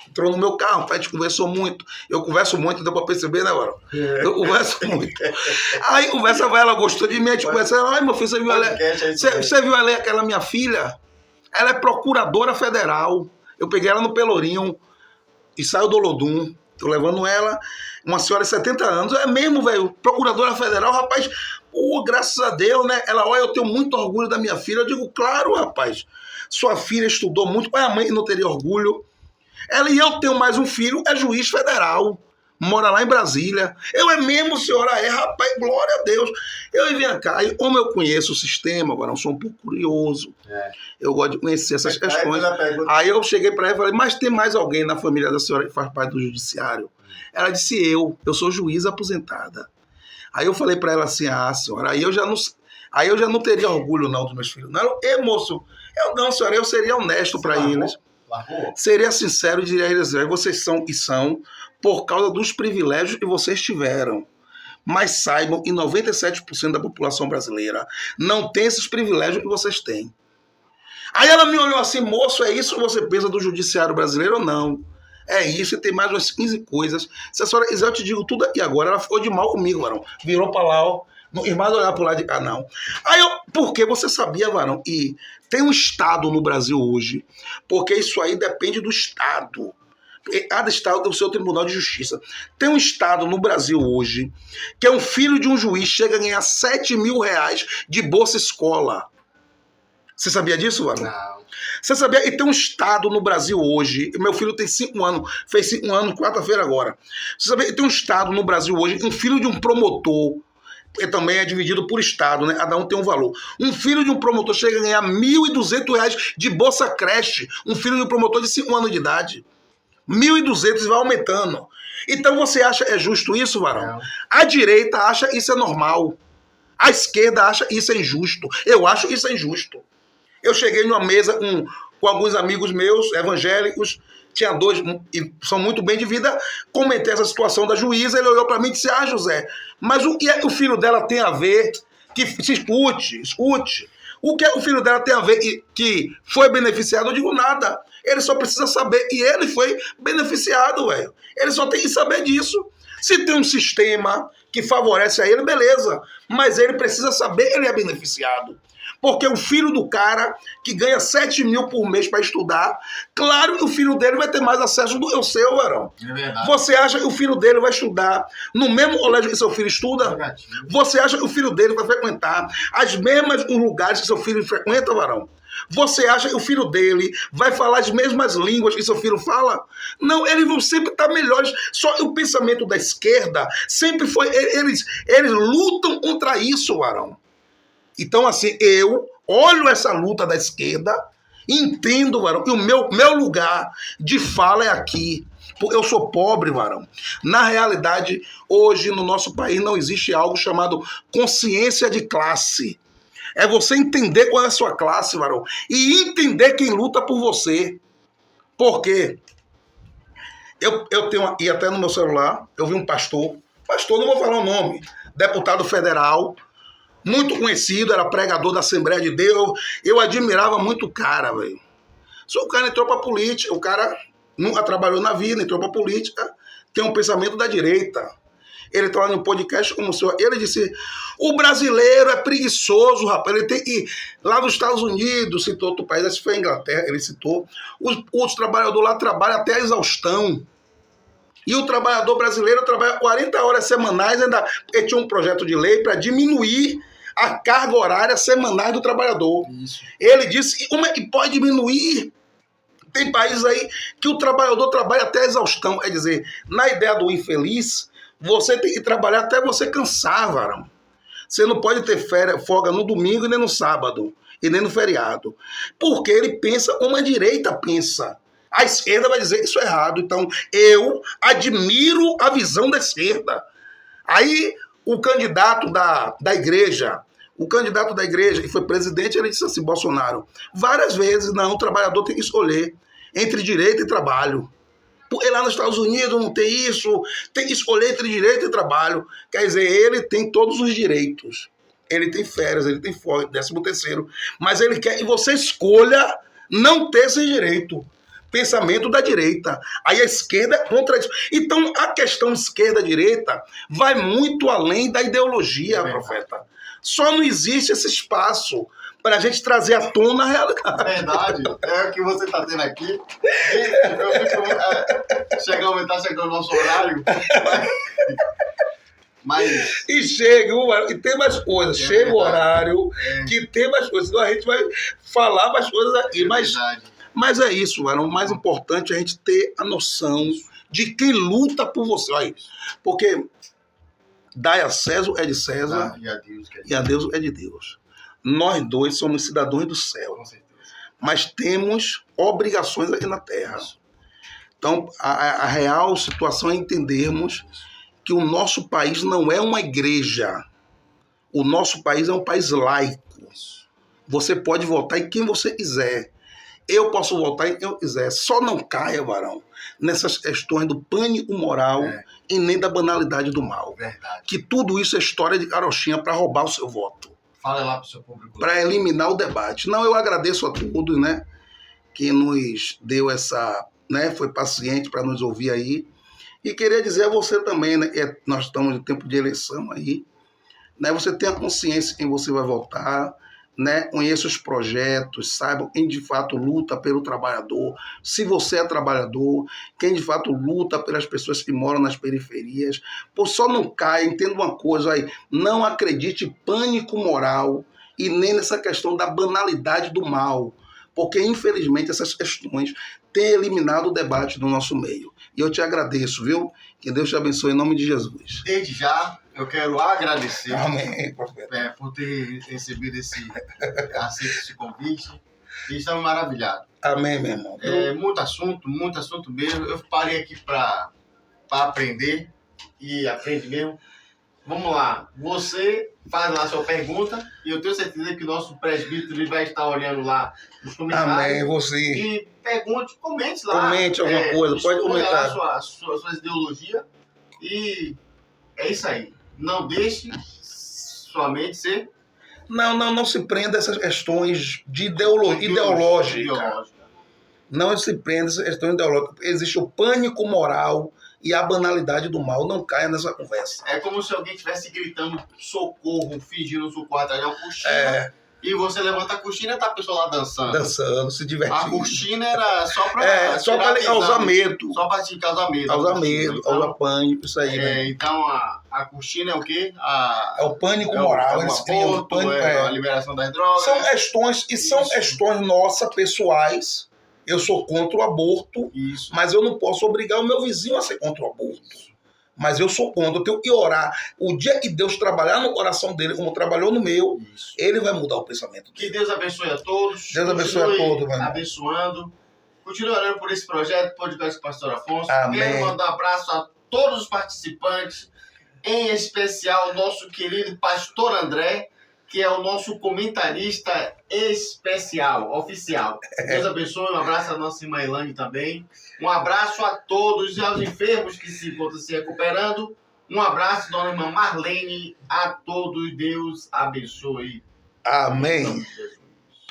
entrou no meu carro, a gente conversou muito. Eu converso muito, deu pra perceber, né, varão? Eu converso muito. Aí conversa, ela gostou de mim, a gente conversa, ai, meu filho, você viu ela, aquela minha filha? Ela é procuradora federal. Eu peguei ela no Pelourinho e saiu do Olodum. Tô levando ela, uma senhora de 70 anos. É mesmo, velho, procuradora federal, rapaz. Graças a Deus, né? Ela, olha, eu tenho muito orgulho da minha filha. Eu digo, claro, rapaz. Sua filha estudou muito. Pai, a mãe não teria orgulho. Ela e eu tenho mais um filho, é juiz federal. Mora lá em Brasília. Eu é mesmo, senhora, rapaz, glória a Deus. Eu vim cá, e como eu conheço o sistema, agora eu sou um pouco curioso. Eu gosto de conhecer essas questões. Aí eu cheguei para ela e falei, mas tem mais alguém na família da senhora que faz parte do judiciário? Ela disse, eu sou juíza aposentada. Aí eu falei para ela assim, senhora, aí eu já não teria orgulho não dos meus filhos. Não, moço, não, senhora, eu seria honesto para eles. Seria sincero e diria a eles, vocês são e são por causa dos privilégios que vocês tiveram. Mas saibam que 97% da população brasileira não tem esses privilégios que vocês têm. Aí ela me olhou assim, moço, é isso que você pensa do judiciário brasileiro ou não? É isso, e tem mais umas 15 coisas. Se a senhora quiser, eu te digo tudo aqui agora. Ela ficou de mal comigo, varão. Virou pra lá, ó. Não quis mais olhar pro lado de cá, não. Porque você sabia, varão, e tem um Estado no Brasil hoje, porque isso aí depende do Estado. Cada Estado tem o seu Tribunal de Justiça. Tem um Estado no Brasil hoje que é um filho de um juiz chega a ganhar 7 mil reais de bolsa escola. Você sabia disso, varão? Não. Você sabia? E tem um Estado no Brasil hoje, meu filho tem 5 anos, fez 5 anos, quarta-feira agora. Você sabia? E tem um Estado no Brasil hoje, um filho de um promotor porque também é dividido por estado, né? Cada um tem um valor. Um filho de um promotor chega a ganhar R$1.200 de Bolsa Creche. Um filho de um promotor de 5 anos de idade. 1.200 vai aumentando. Então você acha justo isso, Varão? Não. A direita acha isso é normal. A esquerda acha isso é injusto. Eu acho isso é injusto. Eu cheguei numa mesa com alguns amigos meus, evangélicos, tinha 2, e são muito bem de vida, comentei essa situação da juíza, ele olhou para mim e disse, José, mas o que é que o filho dela tem a ver? Que se escute. O que o filho dela tem a ver que foi beneficiado? Eu digo nada. Ele só precisa saber. E ele foi beneficiado, velho. Ele só tem que saber disso. Se tem um sistema que favorece a ele, beleza. Mas ele precisa saber que ele é beneficiado. Porque o filho do cara que ganha 7 mil por mês para estudar, claro que o filho dele vai ter mais acesso do que o seu, Varão. É verdade. Você acha que o filho dele vai estudar no mesmo colégio que seu filho estuda? Negativo. Você acha que o filho dele vai frequentar os mesmos lugares que seu filho frequenta, Varão? Você acha que o filho dele vai falar as mesmas línguas que seu filho fala? Não, eles vão sempre estar melhores. Só que o pensamento da esquerda sempre foi... Eles lutam contra isso, Varão. Então, assim, eu olho essa luta da esquerda, entendo, Varão, que o meu lugar de fala é aqui. Eu sou pobre, Varão. Na realidade, hoje no nosso país não existe algo chamado consciência de classe. É você entender qual é a sua classe, Varão, e entender quem luta por você. Por quê? Eu tenho aqui até no meu celular, eu vi um pastor, não vou falar o nome, deputado federal, muito conhecido, era pregador da Assembleia de Deus. Eu admirava muito o cara, velho. Só o cara entrou pra política, o cara nunca trabalhou na vida, entrou pra política, tem um pensamento da direita. Ele estava no podcast como o senhor. Ele disse, o brasileiro é preguiçoso, rapaz. Ele tem que... Lá nos Estados Unidos, citou outro país, esse foi a Inglaterra, ele citou. Os trabalhadores lá trabalham até a exaustão. E o trabalhador brasileiro trabalha 40 horas semanais, ainda porque tinha um projeto de lei para diminuir a carga horária semanal do trabalhador. Isso. Ele disse, como é que pode diminuir? Tem países aí que o trabalhador trabalha até a exaustão. Quer dizer, na ideia do infeliz, você tem que trabalhar até você cansar, Varão. Você não pode ter folga no domingo e nem no sábado, e nem no feriado. Porque ele pensa como a direita pensa. A esquerda vai dizer isso é errado. Então, eu admiro a visão da esquerda. Aí, o candidato da igreja, que foi presidente, ele disse assim, Bolsonaro, várias vezes, não, o trabalhador tem que escolher entre direito e trabalho. Porque lá nos Estados Unidos não tem isso, tem que escolher entre direito e trabalho. Quer dizer, ele tem todos os direitos. Ele tem férias, ele tem folga, 13º. Mas ele quer que você escolha não ter esse direito. Pensamento da direita. Aí a esquerda é contra isso. Então, a questão esquerda-direita vai muito além da ideologia, profeta. Só não existe esse espaço para a gente trazer à tona a realidade. Verdade. É o que você está tendo aqui. Eu fico... Tá chegando o nosso horário. Mas... E chega, e tem mais coisas. Chega o horário que tem mais coisas. Então a gente vai falar mais coisas aqui. Mas é isso, Varão. O mais importante é a gente ter a noção de quem luta por você. Olha aí. Porque dai a César é de César e a Deus é de Deus. Nós dois somos cidadãos do céu. Mas temos obrigações aqui na terra. Então, a real situação é entendermos que o nosso país não é uma igreja. O nosso país é um país laico. Você pode votar em quem você quiser. Eu posso votar em quem eu quiser. Só não caia, Varão, nessas questões do pânico moral e nem da banalidade do mal. Verdade. Que tudo isso é história de carochinha para roubar o seu voto. Fala lá pro seu público. Para eliminar o debate. Não, eu agradeço a todos, né, que nos deu essa, né, foi paciente para nos ouvir aí. E queria dizer a você também, né, nós estamos em tempo de eleição aí, né, você tenha consciência em quem você vai votar, né, conheça os projetos, saiba quem de fato luta pelo trabalhador, se você é trabalhador, quem de fato luta pelas pessoas que moram nas periferias. Pô, só não caia, entenda uma coisa aí, não acredite em pânico moral e nem nessa questão da banalidade do mal, porque infelizmente essas questões têm eliminado o debate do nosso meio. E eu te agradeço, viu? Que Deus te abençoe em nome de Jesus. Desde já, eu quero agradecer Amém, profeta. por ter recebido aceito esse convite. E estamos maravilhados. Amém, meu irmão. Muito assunto mesmo. Eu parei aqui para aprender e aprende mesmo. Vamos lá. Você faz lá a sua pergunta e eu tenho certeza que o nosso presbítero vai estar olhando lá nos comentários. Amém, você. E pergunte, comente lá. Comente alguma coisa, pode comentar. Lá suas ideologias. E é isso aí. Não deixe sua mente ser... Não se prenda a essas questões de ideológica. Não se prenda a essas questões ideológicas. Existe o pânico moral e a banalidade do mal. Não caia nessa conversa. É como se alguém estivesse gritando socorro, fingindo socorro atrás de uma coxina. E você levanta a coxina e tá a pessoa lá dançando. Dançando, se divertindo. A coxina era só pra... só pra causar medo. Só pra te causar medo. Causar medo, causar pânico, isso aí. Né? Então a coxina é o quê? É o pânico moral. Eles criam o pânico, a liberação das drogas. São questões nossas, pessoais. Eu sou contra o aborto, mas eu não posso obrigar o meu vizinho a ser contra o aborto. Mas eu sou contra, eu tenho que orar. O dia que Deus trabalhar no coração dele, como trabalhou no meu, ele vai mudar o pensamento dele. Que Deus abençoe a todos. Deus abençoe a todos, mano. Abençoando. Continue orando por esse projeto, podcast Pastor Afonso. Amém. Quero mandar um abraço a todos os participantes, em especial o nosso querido pastor André, que é o nosso comentarista especial, oficial. Deus abençoe, um abraço à nossa irmã Ilane também. Um abraço a todos e aos enfermos que se encontram se recuperando. Um abraço, dona irmã Marlene, a todos. Deus abençoe. Amém.